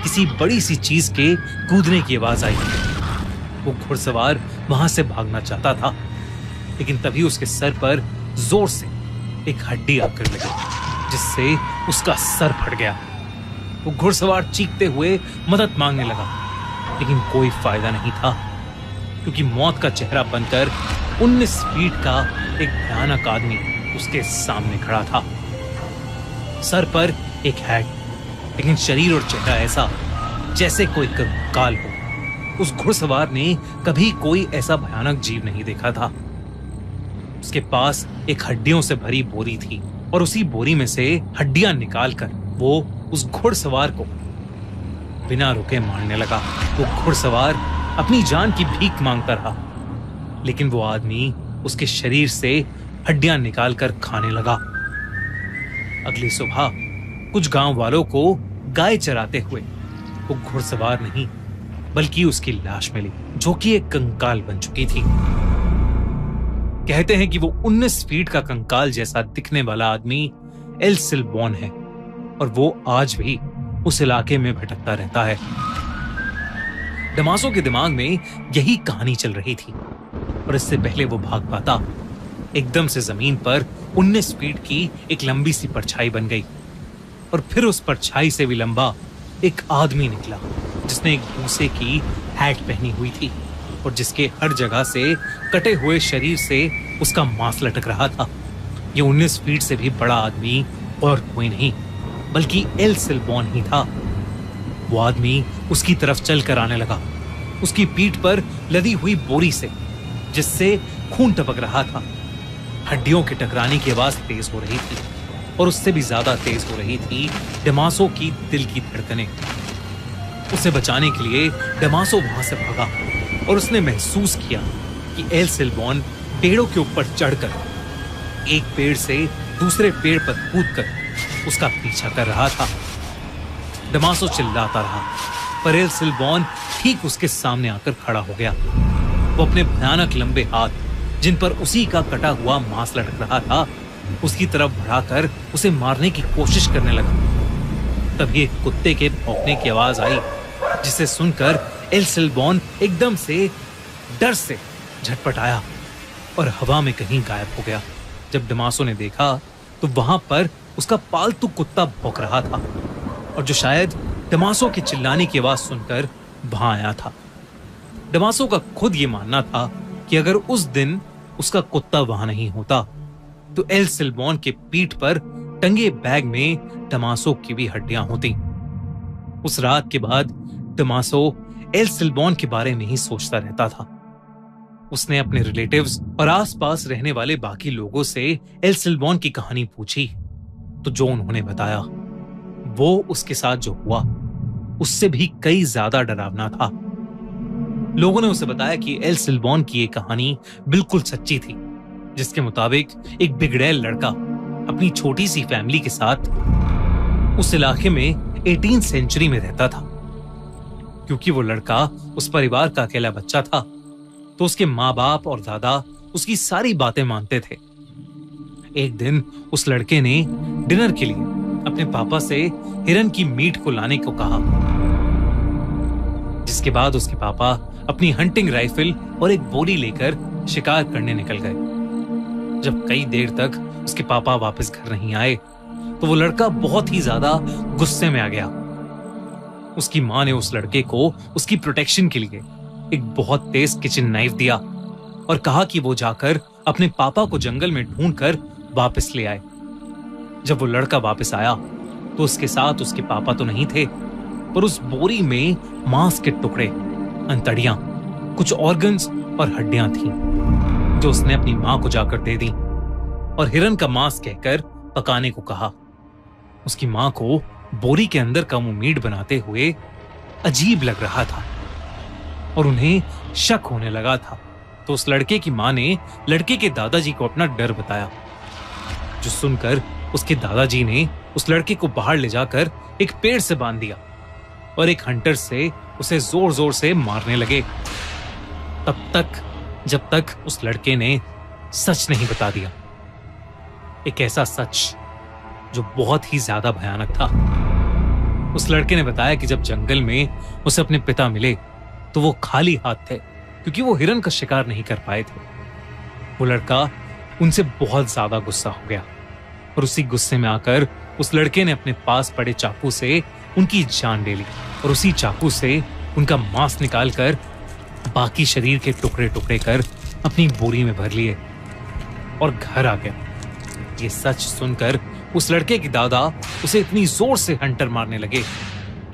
किसी बड़ी सी चीज के कूदने की आवाज आई। वो घुड़सवार वहां से भागना चाहता था, लेकिन तभी उसके सर पर जोर से एक हड्डी आकर लगी, जिससे उसका सर फट गया। वो घुड़सवार चीखते हुए मदद मांगने लगा, लेकिन कोई फायदा नहीं था, क्योंकि मौत का चेहरा बनकर 19 फीट का एक भयानक आदमी उसके सामने खड़ा था। सर पर एक हैट, लेकिन शरीर और चेहरा ऐसा जैसे कोई कंकाल हो। उस घुड़सवार ने कभी कोई ऐसा भयानक जीव नहीं देखा था। उसके पास एक हड्डियों से भरी बोरी थी, और उसी बोरी में से हड्डियां निकालकर वो उस घुड़सवार को बिना रुके मारने लगा। वो घुड़सवार अपनी जान की भीख मांगता रहा, लेकिन वो आदमी उसके शरीर से हड्डियां निकालकर खाने लगा। अगली सुबह कुछ गांव वालों को गाय चराते हुए वो घुड़सवार नहीं बल्कि उसकी लाश मिली, जो कि एक कंकाल बन चुकी थी। कहते हैं कि वो 19 फीट का कंकाल जैसा दिखने वाला आदमी एल सिल्बॉन है, और वो आज भी उस इलाके में भटकता रहता है। डमासो के दिमाग में यही कहानी चल रही थी, और इससे पहले वो भाग पाता, एकदम से जमीन पर 19 फीट की एक लंबी सी परछाई बन गई, और फिर उस परछाई से भी लंबा एक आदमी निकला, जिसने एक भूसे की हैट पहनी हुई थी, और जिसके हर जगह से कटे हुए शरीर से उसका मांस लटक रहा था। ये 19 फीट से भी बड़ा आदमी और कोई नहीं बल्कि एल सिल्बॉन ही था। वो आदमी उसकी तरफ चलकर आने लगा, उसकी पीठ पर लदी हुई बोरी से, जिससे खून टपक रहा था। हड्डियों के टकराने की आवाज तेज हो रही थी, और उससे भी ज्यादा तेज हो रही थी डमासो की दिल की धड़कनें। उसे बचाने के लिए डमासो वहां से भागा, और उसने महसूस किया कि एल सिल्बॉन पेड़ों के ऊपर चढ़कर एक पेड़ से दूसरे पेड़ पर कूदकर उसका पीछा कर रहा था। डमासो चिल्लाता रहा, पर एल सिल्बॉन ठीक उसके सामने आकर खड़ा हो गया। वो अपने भयानक लंबे हाथ, जिन पर उसी का कटा हुआ मांस लटक रहा था, उसकी तरफ बढ़ाकर उसे मारने की कोशिश करने लगा। तभी एक कुत्ते के भौंकने की आवाज आई, जिसे सुनकर एल सिल्बॉन एकदम से डर से झटपटाया और हवा में कहीं गायब हो गया। जब डमासो ने देखा तो वहां पर उसका पालतू कुत्ता भौंक रहा था, और जो शायद डमासो के चिल्लाने की आवाज सुनकर वहां आया था। डमासो का खुद ये मानना था कि अगर उस दिन उसका कुत्ता वहां नहीं होता तो एल सिल्बॉन के पीठ पर टंगे बैग में डमासो की भी हड्डियां होती। उस रात के बाद डमासो एल सिल्बॉन के बारे में ही सोचता रहता था। उसने अपने रिलेटिव्स और आसपास रहने वाले बाकी लोगों से एल सिल्बॉन की कहानी पूछी, तो जो उन्होंने बताया वो उसके साथ जो हुआ उससे भी कई ज्यादा डरावना था। लोगों ने उसे बताया कि एल सिल्बॉन की ये कहानी बिल्कुल सच्ची थी, जिसके मुताबिक एक बिगड़ैल लड़का अपनी छोटी सी फैमिली के साथ उस इलाके में 18th सेंचुरी में रहता था। क्योंकि वो लड़का उस परिवार का अकेला बच्चा था, तो उसके माँ बाप और दादा उसकी सारी बातें मानते थे। एक दिन उस लड़के ने डिनर के लिए अपने पापा से हिरन की मीट को लाने को कहा, जिसके बाद उसके पापा अपनी हंटिंग राइफल और एक बोरी लेकर शिकार करने निकल गए। जब कई देर तक उसके पापा वापस घर नहीं आए तो वो लड़का बहुत ही ज्यादा गुस्से में आ गया। उसकी माँ ने उस लड़के को उसकी प्रोटेक्शन के लिए एक बहुत तेज किचन नाइफ दिया और कहा कि वो जाकर अपने पापा को जंगल में ढूंढकर वापस ले आए। जब वो लड़का वापस आया तो उसके साथ उसके पापा तो नहीं थे, पर उस बोरी में मांस के टुकड़े, अंतड़ियां, कुछ ऑर्गन्स और हड्डियां थीं, जो उसने अपनी मां को जाकर दे दी और हिरन का मांस कहकर पकाने को कहा। उसकी मां को बोरी के अंदर का वो मीट बनाते हुए अजीब लग रहा था, और उन्हें शक होने लगा था। तो उस लड़के की मां ने लड़के के दादाजी को अपना डर बताया, जो सुनकर उसके दादाजी ने उस लड़के को बाहर ले जाकर एक पेड़ से बांध दिया और एक हंटर से उसे जोर जोर से मारने लगे, तब तक जब तक उस लड़के ने सच नहीं बता दिया। एक ऐसा सच जो बहुत ही ज्यादा भयानक था। उस लड़के ने बताया कि जब जंगल में उसे अपने पिता मिले तो वो खाली हाथ थे, क्योंकि वो हिरन का शिकार नहीं कर पाए थे। वो लड़का उनसे बहुत ज्यादा गुस्सा हो गया और उसी गुस्से में आकर उस लड़के ने अपने पास पड़े चाकू से उनकी जान ले ली और उसी चाकू से उनका मांस निकालकर बाकी शरीर के टुकड़े टुकड़े कर अपनी बोरी में भर लिए और घर आ गया। ये सच सुनकर उस लड़के के दादा उसे इतनी जोर से हंटर मारने लगे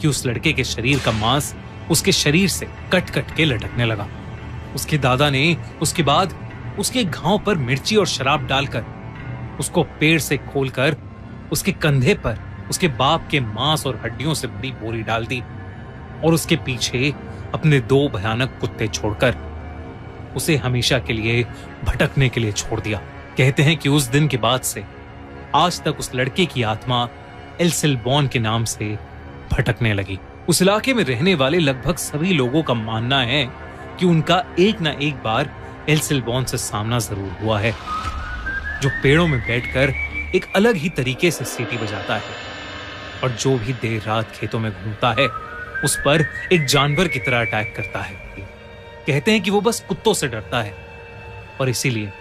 कि उस लड़के के शरीर का मांस उसके शरीर से कट कट के लटकने लगा। उसके दादा ने उसके बाद उसके घाव पर मिर्ची और शराब डालकर उसको पेड़ से खोलकर उसके कंधे पर उसके बाप के मांस और हड्डियों से भरी बोरी डाल दी और उसके पीछे अपने 2 भयानक कुत्ते छोड़कर उसे हमेशा के लिए भटकने के लिए छोड़ दिया। कहते हैं कि उस दिन के बाद से आज तक उस लड़के की आत्मा एल्सिलबॉर्न के नाम से भटकने लगी। उस इलाके में रहने वाले लगभग सभी लोगों का मानना है कि उनका एक ना एक बार एल्सिलबॉर्न से सामना जरूर हुआ है, जो पेड़ों में बैठकर एक अलग ही तरीके से सीटी बजाता है और जो भी देर रात खेतों में घूमता है उस पर एक जानवर की तरह अटैक करता है। कहते हैं कि वो बस कुत्तों से डरता है और इसीलिए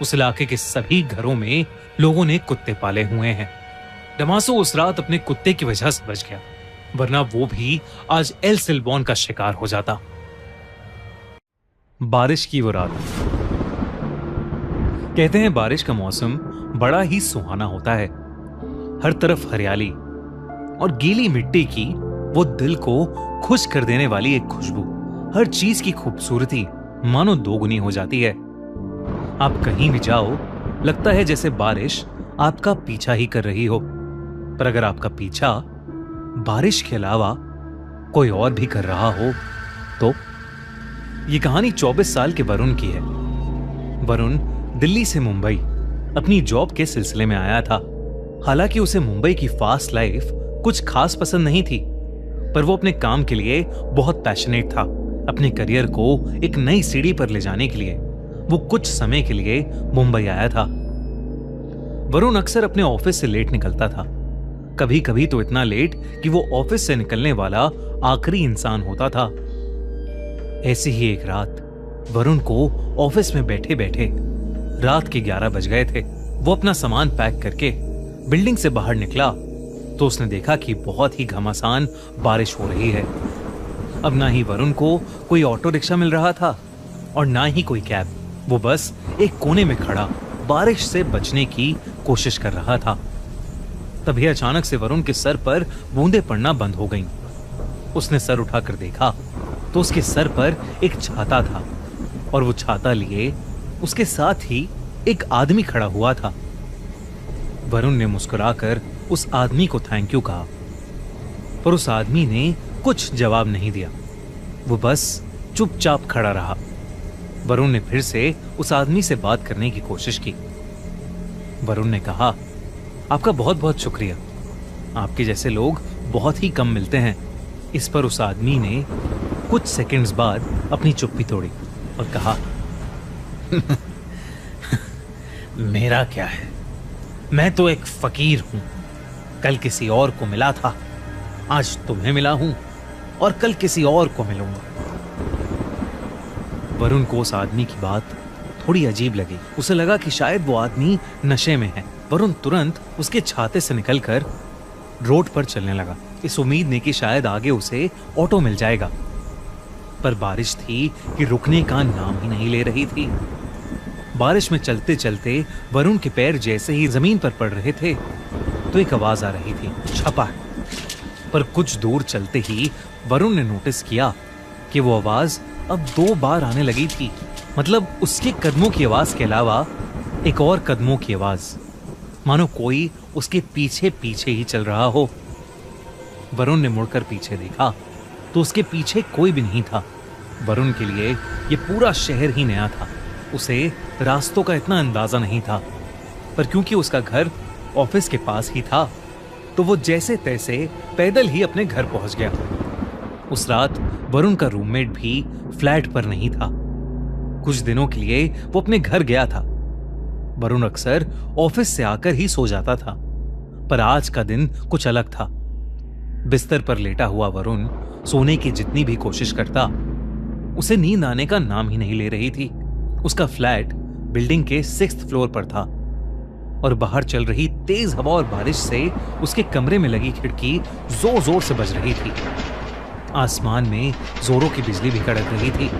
उस इलाके के सभी घरों में लोगों ने कुत्ते पाले हुए हैं। डमासो उस रात अपने कुत्ते की वजह से बच गया, वरना वो भी आज एल्सिलबॉर्न का शिकार हो जाता। बारिश की वो रात। कहते हैं बारिश का मौसम बड़ा ही सुहाना होता है। हर तरफ हरियाली और गीली मिट्टी की वो दिल को खुश कर देने वाली एक खुशबू, हर चीज की खूबसूरती मानो दोगुनी हो जाती है। आप कहीं भी जाओ लगता है जैसे बारिश आपका पीछा ही कर रही हो, पर अगर आपका पीछा बारिश के अलावा कोई और भी कर रहा हो तो। ये कहानी 24 साल के वरुण की है। वरुण दिल्ली से मुंबई अपनी जॉब के सिलसिले में आया था। हालांकि उसे मुंबई की फास्ट लाइफ कुछ खास पसंद नहीं थी, पर वो अपने काम के लिए बहुत पैशनेट था। अपने करियर को एक नई सीढ़ी पर ले जाने के लिए वो कुछ समय के लिए मुंबई आया था। वरुण अक्सर अपने ऑफिस से लेट निकलता था, कभी कभी तो इतना लेट कि वो ऑफिस से निकलने वाला आखिरी इंसान होता था। ऐसी ही एक रात वरुण को ऑफिस में बैठे बैठे रात के 11 बज गए थे। वो अपना सामान पैक करके बिल्डिंग से बाहर निकला तो उसने देखा कि बहुत ही घमासान बारिश हो रही है। अब ना ही वरुण को कोई ऑटो रिक्शा मिल रहा था और ना ही कोई कैब। वो बस एक कोने में खड़ा बारिश से बचने की कोशिश कर रहा था। तभी अचानक से वरुण के सर पर बूंदें पड़ना बंद हो गईं। उसने सर उठाकर देखा तो उसके सर पर एक छाता था और वो छाता लिए उसके साथ ही एक आदमी खड़ा हुआ था। वरुण ने मुस्कुराकर उस आदमी को थैंक यू कहा, पर उस आदमी ने कुछ जवाब नहीं दिया। वो बस चुपचाप खड़ा रहा। वरुण ने फिर से उस आदमी से बात करने की कोशिश की। वरुण ने कहा, आपका बहुत बहुत शुक्रिया, आपके जैसे लोग बहुत ही कम मिलते हैं। इस पर उस आदमी ने कुछ सेकंड्स बाद अपनी चुप्पी तोड़ी और कहा, मेरा क्या है, मैं तो एक फकीर हूं। कल किसी और को मिला था, आज तुम्हें मिला हूं और कल किसी और को मिलूंगा। वरुण को उस आदमी की बात थोड़ी अजीब लगी। उसे लगा कि शायद वो आदमी नशे में है। वरुण तुरंत उसके छाते से निकलकर रोड पर चलने लगा, इस उम्मीद में कि शायद आगे उसे ऑटो मिल जाएगा। पर बारिश थी कि रुकने का नाम ही नहीं ले रही थी। बारिश में चलते चलते वरुण के पैर जैसे ही जमीन पर पड़ रहे थे तो एक आवाज आ रही थी, छपा। पर कुछ दूर चलते ही वरुण ने नोटिस किया कि वो आवाज अब 2 बार आने लगी थी। मतलब उसके कदमों की आवाज के अलावा एक और कदमों की आवाज, मानो कोई उसके पीछे पीछे ही चल रहा हो। वरुण ने मुड़कर पीछे देखा तो उसके पीछे कोई भी नहीं था। वरुण के लिए ये पूरा शहर ही नया था। उसे रास्तों का इतना अंदाजा नहीं था, पर क्योंकि उसका घर ऑफिस के पास ही था तो वो जैसे तैसे पैदल ही अपने घर पहुंच गया। उस रात वरुण का रूममेट भी फ्लैट पर नहीं था। कुछ दिनों के लिए वो अपने घर गया था। वरुण अक्सर ऑफिस से आकर ही सो जाता था, पर आज का दिन कुछ अलग था। बिस्तर पर लेटा हुआ वरुण सोने की जितनी भी कोशिश करता, उसे नींद आने का नाम ही नहीं ले रही थी। उसका फ्लैट बिल्डिंग के 6th फ्लोर पर था और बाहर चल रही तेज हवा और बारिश से उसके कमरे में लगी खिड़की जोर जोर से बज रही थी। आसमान में जोरों की बिजली भी कड़क रही थी।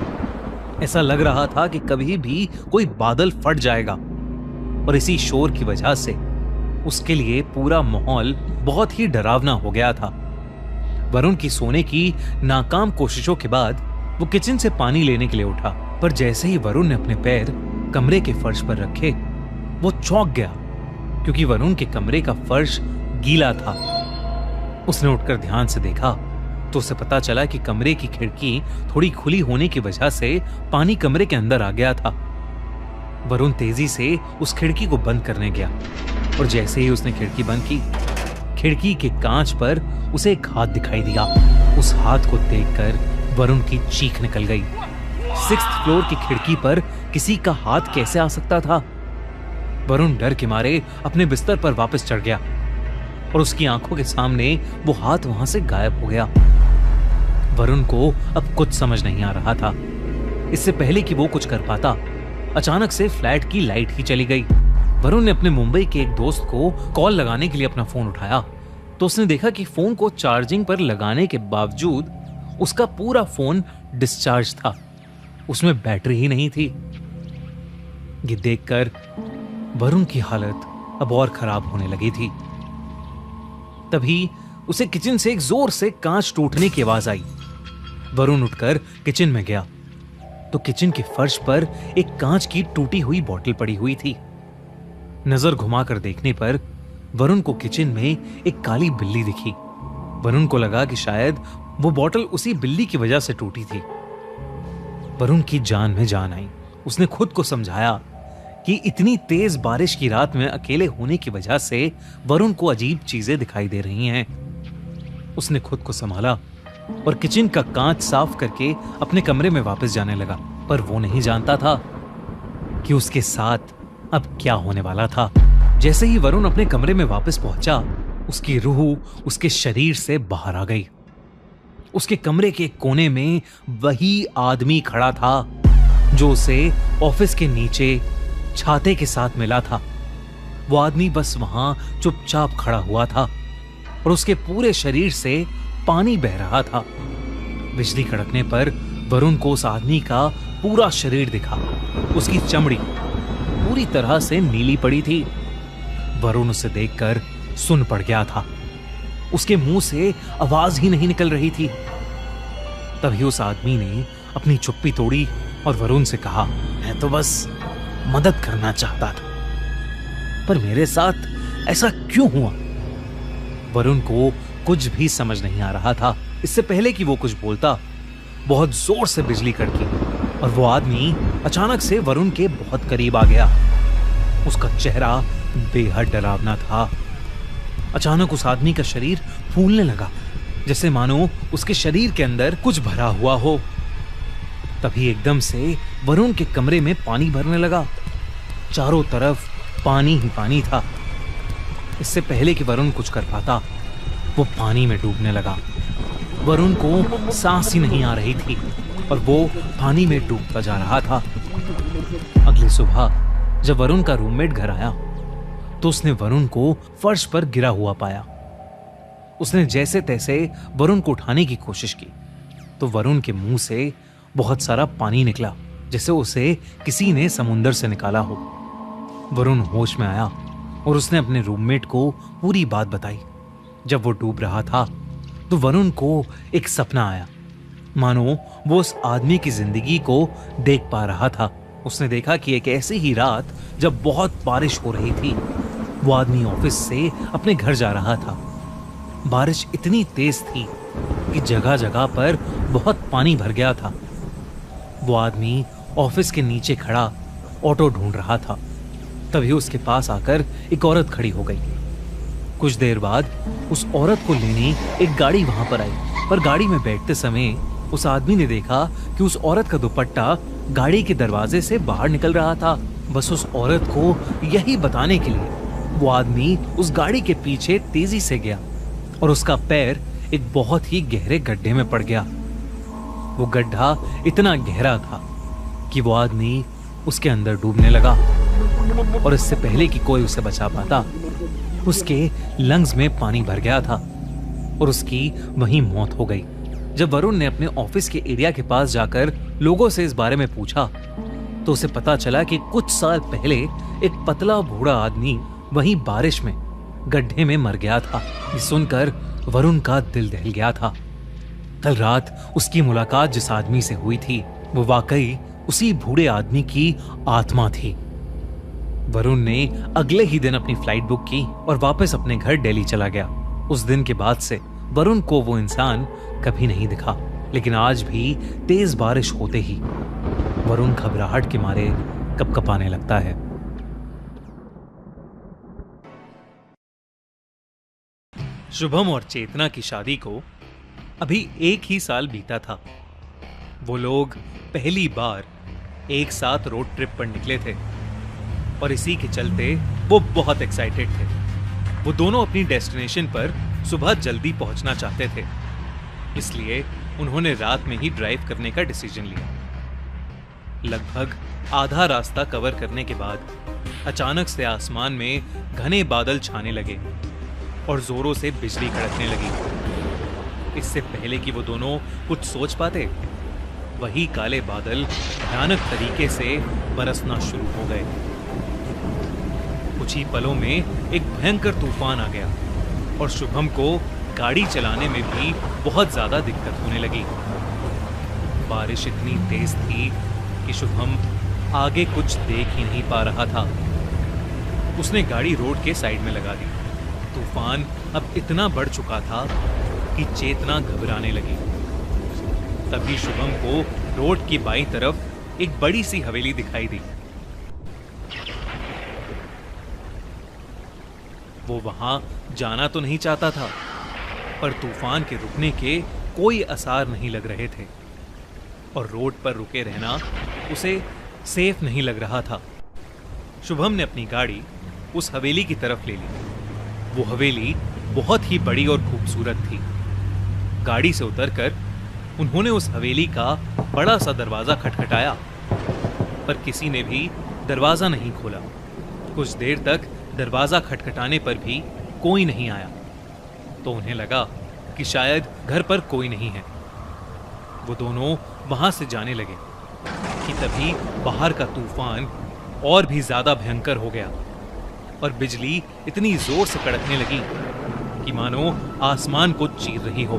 ऐसा लग रहा था कि कभी भी कोई बादल फट जाएगा, और इसी शोर की वजह से उसके लिए पूरा माहौल बहुत ही डरावना हो गया था। वरुण की सोने की नाकाम कोशिशों के बाद वो किचन से पानी लेने के लिए उठा, पर जैसे ही वरुण ने अपने पैर कमरे के फर्श पर रखे, वो चौंक गया क्योंकि वरुण के कमरे का फर्श गीला था। उसने उठकर ध्यान से देखा तो उसे पता चला कि कमरे की खिड़की थोड़ी खुली होने की वजह से पानी कमरे के अंदर आ गया था। वरुण तेजी से उस खिड़की को बंद करने गया और जैसे ही उसने खिड़की बंद की, खिड़की के कांच पर उसे एक हाथ दिखाई दिया। उस हाथ को देखकर वरुण की चीख निकल गई। 6th फ्लोर की खिड़की पर किसी का हाथ कैसे आ सकता था? वरुण डर के मारे अपने बिस्तर पर वापस चढ़ गया और उसकी आंखों के सामने वो हाथ वहां से गायब हो गया। वरुण को अब कुछ समझ नहीं आ रहा था। इससे पहले कि वो कुछ कर पाता, अचानक से फ्लैट की लाइट ही चली गई। वरुण ने अपने मुंबई के एक दोस्त को कॉल लगाने के लिए अपना फोन उठाया तो उसने देखा कि फोन को चार्जिंग पर लगाने के बावजूद उसका पूरा फोन डिस्चार्ज था, उसमें बैटरी ही नहीं थी। ये देखकर वरुण की हालत अब और खराब होने लगी थी। तभी उसे किचन से एक जोर से कांच टूटने की आवाज आई। वरुण उठकर किचन में गया तो किचन के फर्श पर एक कांच की टूटी हुई बोतल पड़ी हुई थी। नजर घुमाकर देखने पर वरुण को किचन में एक काली बिल्ली दिखी। वरुण को लगा कि शायद वो बोतल उसी बिल्ली की वजह से टूटी थी। वरुण की जान में जान आई। उसने खुद को समझाया कि इतनी तेज बारिश की रात में अकेले होने की वजह से वरुण को अजीब चीजें दिखाई दे रही हैं। उसने खुद को संभाला और किचन का कांच साफ करके अपने कमरे में वापस जाने लगा, पर वो नहीं जानता था कि उसके साथ अब क्या होने वाला था। जैसे ही वरुण अपने कमरे में वापस पहुंचा, उसकी रूह उसके शरीर से बाहर आ गई। उसके कमरे के कोने में वही आदमी खड़ा था जो उसे ऑफिस के नीचे छाते के साथ मिला था। वो आदमी बस वहां चुपचाप खड़ा हुआ था और उसके पूरे शरीर से पानी बह रहा था। बिजली कड़कने पर वरुण को उस आदमी का पूरा शरीर दिखा। उसकी चमड़ी पूरी तरह से नीली पड़ी थी। वरुण उसे देखकर सुन पड़ गया था। उसके मुंह से आवाज ही नहीं निकल रही थी। तभी उस आदमी ने अपनी चुप्पी तोड़ी और वरुण से कहा, मैं तो बस मदद करना चाहता था, पर मेरे साथ ऐसा क्यों हुआ? वरुण को कुछ भी समझ नहीं आ रहा था। इससे पहले कि वो कुछ बोलता, बहुत जोर से बिजली कड़की और वो आदमी अचानक से वरुण के बहुत करीब आ गया। उसका चेहरा बेहद डरावना था। अचानक उस आदमी का शरीर फूलने लगा, जैसे मानो उसके शरीर के अंदर कुछ भरा हुआ हो। तभी एकदम से वरुण के कमरे में पानी भरने लगा। चारों तरफ पानी ही पानी था। इससे पहले कि वरुण कुछ कर पाता, वो पानी में डूबने लगा। वरुण को सांस ही नहीं आ रही थी और वो पानी में डूबता जा रहा था। अगली सुबह जब वरुण का रूममेट घर आया तो उसने वरुण को फर्श पर गिरा हुआ पाया। उसने जैसे तैसे वरुण को उठाने की कोशिश की तो वरुण के मुंह से बहुत सारा पानी निकला, जैसे उसे किसी ने समुंदर से निकाला हो। वरुण होश में आया और उसने अपने रूममेट को पूरी बात बताई। जब वो डूब रहा था तो वरुण को एक सपना आया, मानो वो उस आदमी की जिंदगी को देख पा रहा था। उसने देखा कि एक ऐसी ही रात जब बहुत बारिश हो रही थी, वो आदमी ऑफिस से अपने घर जा रहा था। बारिश इतनी तेज थी कि जगह जगह पर बहुत पानी भर गया था। वो आदमी ऑफिस के नीचे खड़ा ऑटो ढूंढ रहा था। तभी उसके पास आकर एक औरत खड़ी हो गई। कुछ देर बाद उस औरत को लेने एक गाड़ी वहां पर आई, पर गाड़ी में बैठते समय उस आदमी ने देखा कि उस औरत का दुपट्टा गाड़ी के दरवाजे से बाहर निकल रहा था। बस उस औरत को यही बताने के लिए वो आदमी उस गाड़ी के पीछे तेजी से गया और उसका पैर एक बहुत ही गहरे गड्ढे में पड़ गया। वो गड्ढा इतना गहरा था कि वो आदमी उसके अंदर डूबने लगा और इससे पहले कि कोई उसे बचा पाता, उसके लंग्स में पानी भर गया था और उसकी वहीं मौत हो गई। जब वरुण ने अपने ऑफिस के एरिया के पास जाकर लोगों से इस बारे में पूछा तो उसे पता चला कि कुछ साल पहले एक पतला बूढ़ा आदमी वहीं बारिश में गड्ढे में मर गया था। ये सुनकर वरुण का दिल दहल गया था। कल रात उसकी मुलाकात जिस आदमी से हुई थी वो वाकई उसी बूढ़े आदमी की आत्मा थी। वरुण ने अगले ही दिन अपनी फ्लाइट बुक की और वापस अपने घर दिल्ली चला गया। उस दिन के बाद से वरुण को वो इंसान कभी नहीं दिखा, लेकिन आज भी तेज बारिश होते ही वरुण घबराहट के मारे कपकपाने लगता है। शुभम और चेतना की शादी को अभी 1 ही साल बीता था। वो लोग पहली बार एक साथ रोड ट्रिप पर निकले थे और इसी के चलते वो बहुत एक्साइटेड थे। वो दोनों अपनी डेस्टिनेशन पर सुबह जल्दी पहुंचना चाहते थे, इसलिए उन्होंने रात में ही ड्राइव करने का डिसीजन लिया। लगभग आधा रास्ता कवर करने के बाद अचानक से आसमान में घने बादल छाने लगे और जोरों से बिजली कड़कने लगी। इससे पहले कि वो दोनों कुछ सोच पाते, वही काले बादल भयानक तरीके से बरसना शुरू हो गए। कुछ ही पलों में एक भयंकर तूफान आ गया और शुभम को गाड़ी चलाने में भी बहुत ज्यादा दिक्कत होने लगी। बारिश इतनी तेज थी कि शुभम आगे कुछ देख ही नहीं पा रहा था। उसने गाड़ी रोड के साइड में लगा दी। तूफान अब इतना बढ़ चुका था कि चेतना घबराने लगी। तभी शुभम को रोड की बाईं तरफ एक बड़ी सी हवेली दिखाई दी। वो वहां जाना तो नहीं चाहता था, पर तूफान के रुकने के कोई आसार नहीं लग रहे थे और रोड पर रुके रहना उसे सेफ नहीं लग रहा था। शुभम ने अपनी गाड़ी उस हवेली की तरफ ले ली। वो हवेली बहुत ही बड़ी और खूबसूरत थी। गाड़ी से उतरकर उन्होंने उस हवेली का बड़ा सा दरवाजा खटखटाया, पर किसी ने भी दरवाजा नहीं खोला। कुछ देर तक दरवाजा खटखटाने पर भी कोई नहीं आया, तो उन्हें लगा कि शायद घर पर कोई नहीं है। वो दोनों वहां से जाने लगे कि तभी बाहर का तूफान और भी ज्यादा भयंकर हो गया और बिजली इतनी जोर से कड़कने लगी कि मानो आसमान को चीर रही हो।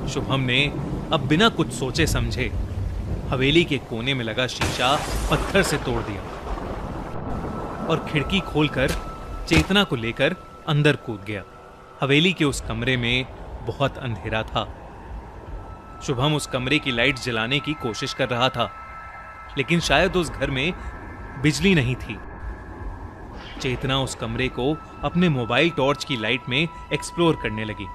शुभम ने अब बिना कुछ सोचे समझे हवेली के कोने में लगा शीशा पत्थर से तोड़ दिया और खिड़की खोलकर चेतना को लेकर अंदर कूद गया। हवेली के उस कमरे में बहुत अंधेरा था। शुभम उस कमरे की लाइट जलाने की कोशिश कर रहा था, लेकिन शायद उस घर में बिजली नहीं थी। चेतना उस कमरे को अपने मोबाइल टॉर्च की लाइट में एक्सप्लोर करने लगी।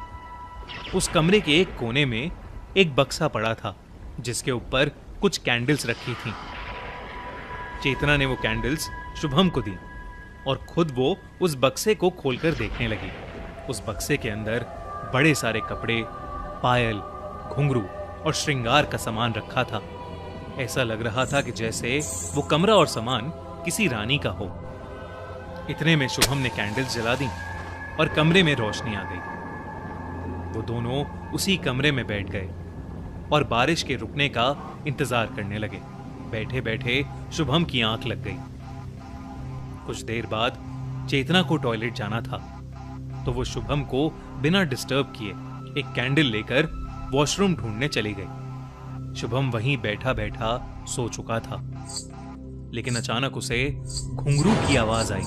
उस कमरे के एक कोने में एक बक्सा पड़ा था जिसके ऊपर कुछ कैंडल्स रखी थीं। चेतना ने वो कैंडल्स शुभम को दी और खुद वो उस बक्से को खोलकर देखने लगी। उस बक्से के अंदर बड़े सारे कपड़े, पायल, घुंघरू और श्रृंगार का सामान रखा था। ऐसा लग रहा था कि जैसे वो कमरा और सामान किसी रानी का हो। इतने में शुभम ने कैंडल्स जला दी और कमरे में रोशनी आ गई। वो दोनों उसी कमरे में बैठ गए और बारिश के रुकने का इंतजार करने लगे। बैठे बैठे शुभम की आंख लग गई। कुछ देर बाद चेतना को टॉयलेट जाना था, तो वो शुभम को बिना डिस्टर्ब किए एक कैंडल लेकर वॉशरूम ढूंढने चली गई। शुभम वहीं बैठा बैठा सो चुका था, लेकिन अचानक उसे घुंघरू की आवाज आई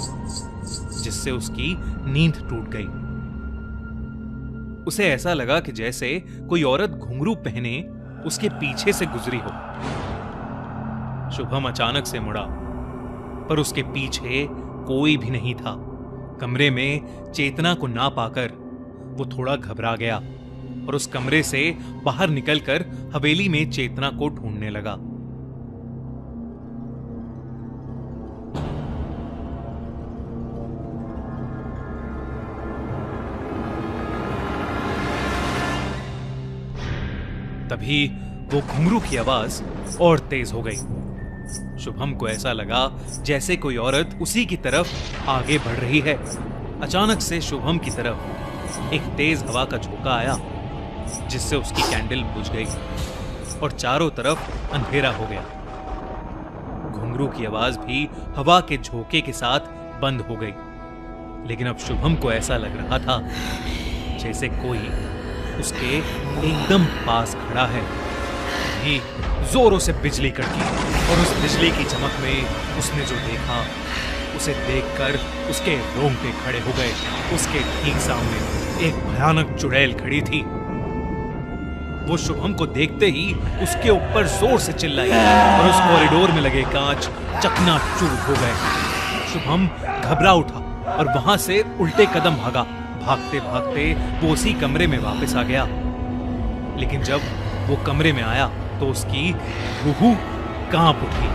जिससे उसकी नींद टूट गई। उसे ऐसा लगा कि जैसे कोई औरत घुंघरू पहने उसके पीछे से गुजरी हो। शुभम अचानक से मुड़ा, पर उसके पीछे कोई भी नहीं था। कमरे में चेतना को ना पाकर वो थोड़ा घबरा गया और उस कमरे से बाहर निकलकर हवेली में चेतना को ढूंढने लगा। तभी वो घुंघरू की आवाज और तेज हो गई। शुभम को ऐसा लगा जैसे कोई औरत उसी की तरफ आगे बढ़ रही है। अचानक से शुभम की तरफ एक तेज हवा का झोंका आया, जिससे उसकी कैंडल बुझ गई और चारों तरफ अंधेरा हो गया। घुंघरू की आवाज भी हवा के झोंके के साथ बंद हो गई, लेकिन अब शुभम को ऐसा लग रहा था जैसे कोई उसके एकदम पास खड़ा है। ही जोरों से बिजली कड़की और उस बिजली की चमक में उसने जो देखा, उसे देखकर उसके रोंगटे खड़े हो गए। उसके ठीक सामने एक भयानक चुड़ैल खड़ी थी। वो शुभम को देखते ही उसके ऊपर जोर से चिल्लाई और उस कॉरिडोर में लगे कांच चकनाचूर हो गए। शुभम घबरा उठा और वहां से उल्टे कदम भागा। भागते भागते वो उसी कमरे में वापस आ गया, लेकिन जब वो कमरे में आया तो उसकी रूह कांप उठी।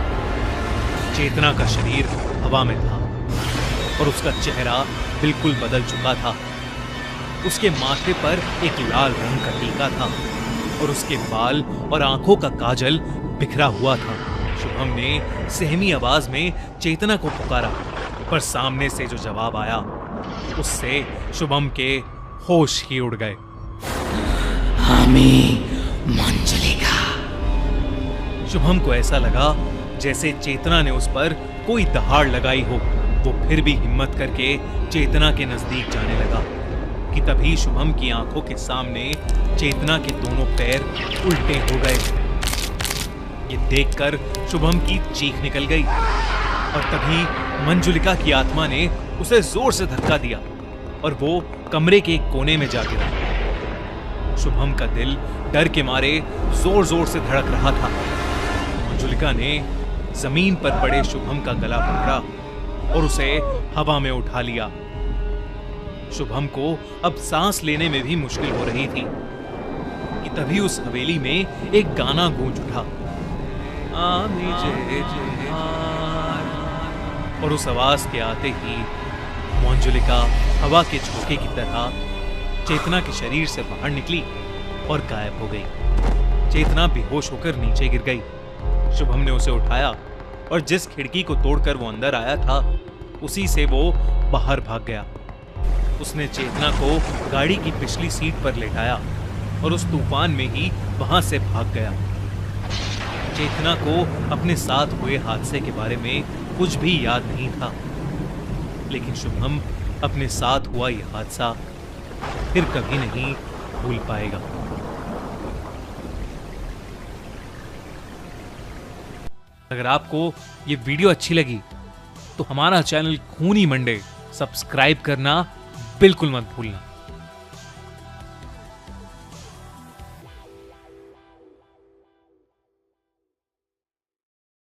चेतना का शरीर हवा में था और उसका चेहरा बिल्कुल बदल चुका था। उसके माथे पर एक लाल रंग का टीका था और उसके बाल और आंखों का काजल बिखरा हुआ था। शुभम ने सहमी आवाज में चेतना को पुकारा, पर सामने से जो जवाब आया उससे शुभम के होश ही उड़ गए। मंजुलिका। शुभम को ऐसा लगा जैसे चेतना ने उस पर कोई दहाड़ लगाई हो। वो फिर भी हिम्मत करके चेतना के नजदीक जाने लगा कि तभी शुभम की आंखों के सामने चेतना के दोनों पैर उल्टे हो गए। ये देखकर शुभम की चीख निकल गई और तभी मंजुलिका की आत्मा ने उसे जोर से धक्का दिया और वो कमरे के एक कोने में जा गिरा। शुभम का दिल डर के मारे जोर जोर से धड़क रहा था। मंजुलिका ने जमीन पर पड़े शुभम का गला पकड़ा और उसे हवा में उठा लिया। शुभम को अब सांस लेने में भी मुश्किल हो रही थी कि तभी उस हवेली में एक गाना गूंज उठा, और उस आवाज के आते ही मंजुलिका हवा के झोंके की तरह चेतना के शरीर से बाहर निकली और गायब हो गई। चेतना बेहोश होकर नीचे गिर गई। शुभम ने उसे उठाया और जिस खिड़की को तोड़कर वो अंदर आया था उसी से वो बाहर भाग गया। उसने चेतना को गाड़ी की पिछली सीट पर लेटाया और उस तूफान में ही वहां से भाग गया। चेतना को अपने साथ हुए हादसे के बारे में कुछ भी याद नहीं था, लेकिन शुभम अपने साथ हुआ यह हादसा फिर कभी नहीं भूल पाएगा। अगर आपको ये वीडियो अच्छी लगी तो हमारा चैनल खूनी मंडे सब्सक्राइब करना बिल्कुल मत भूलना।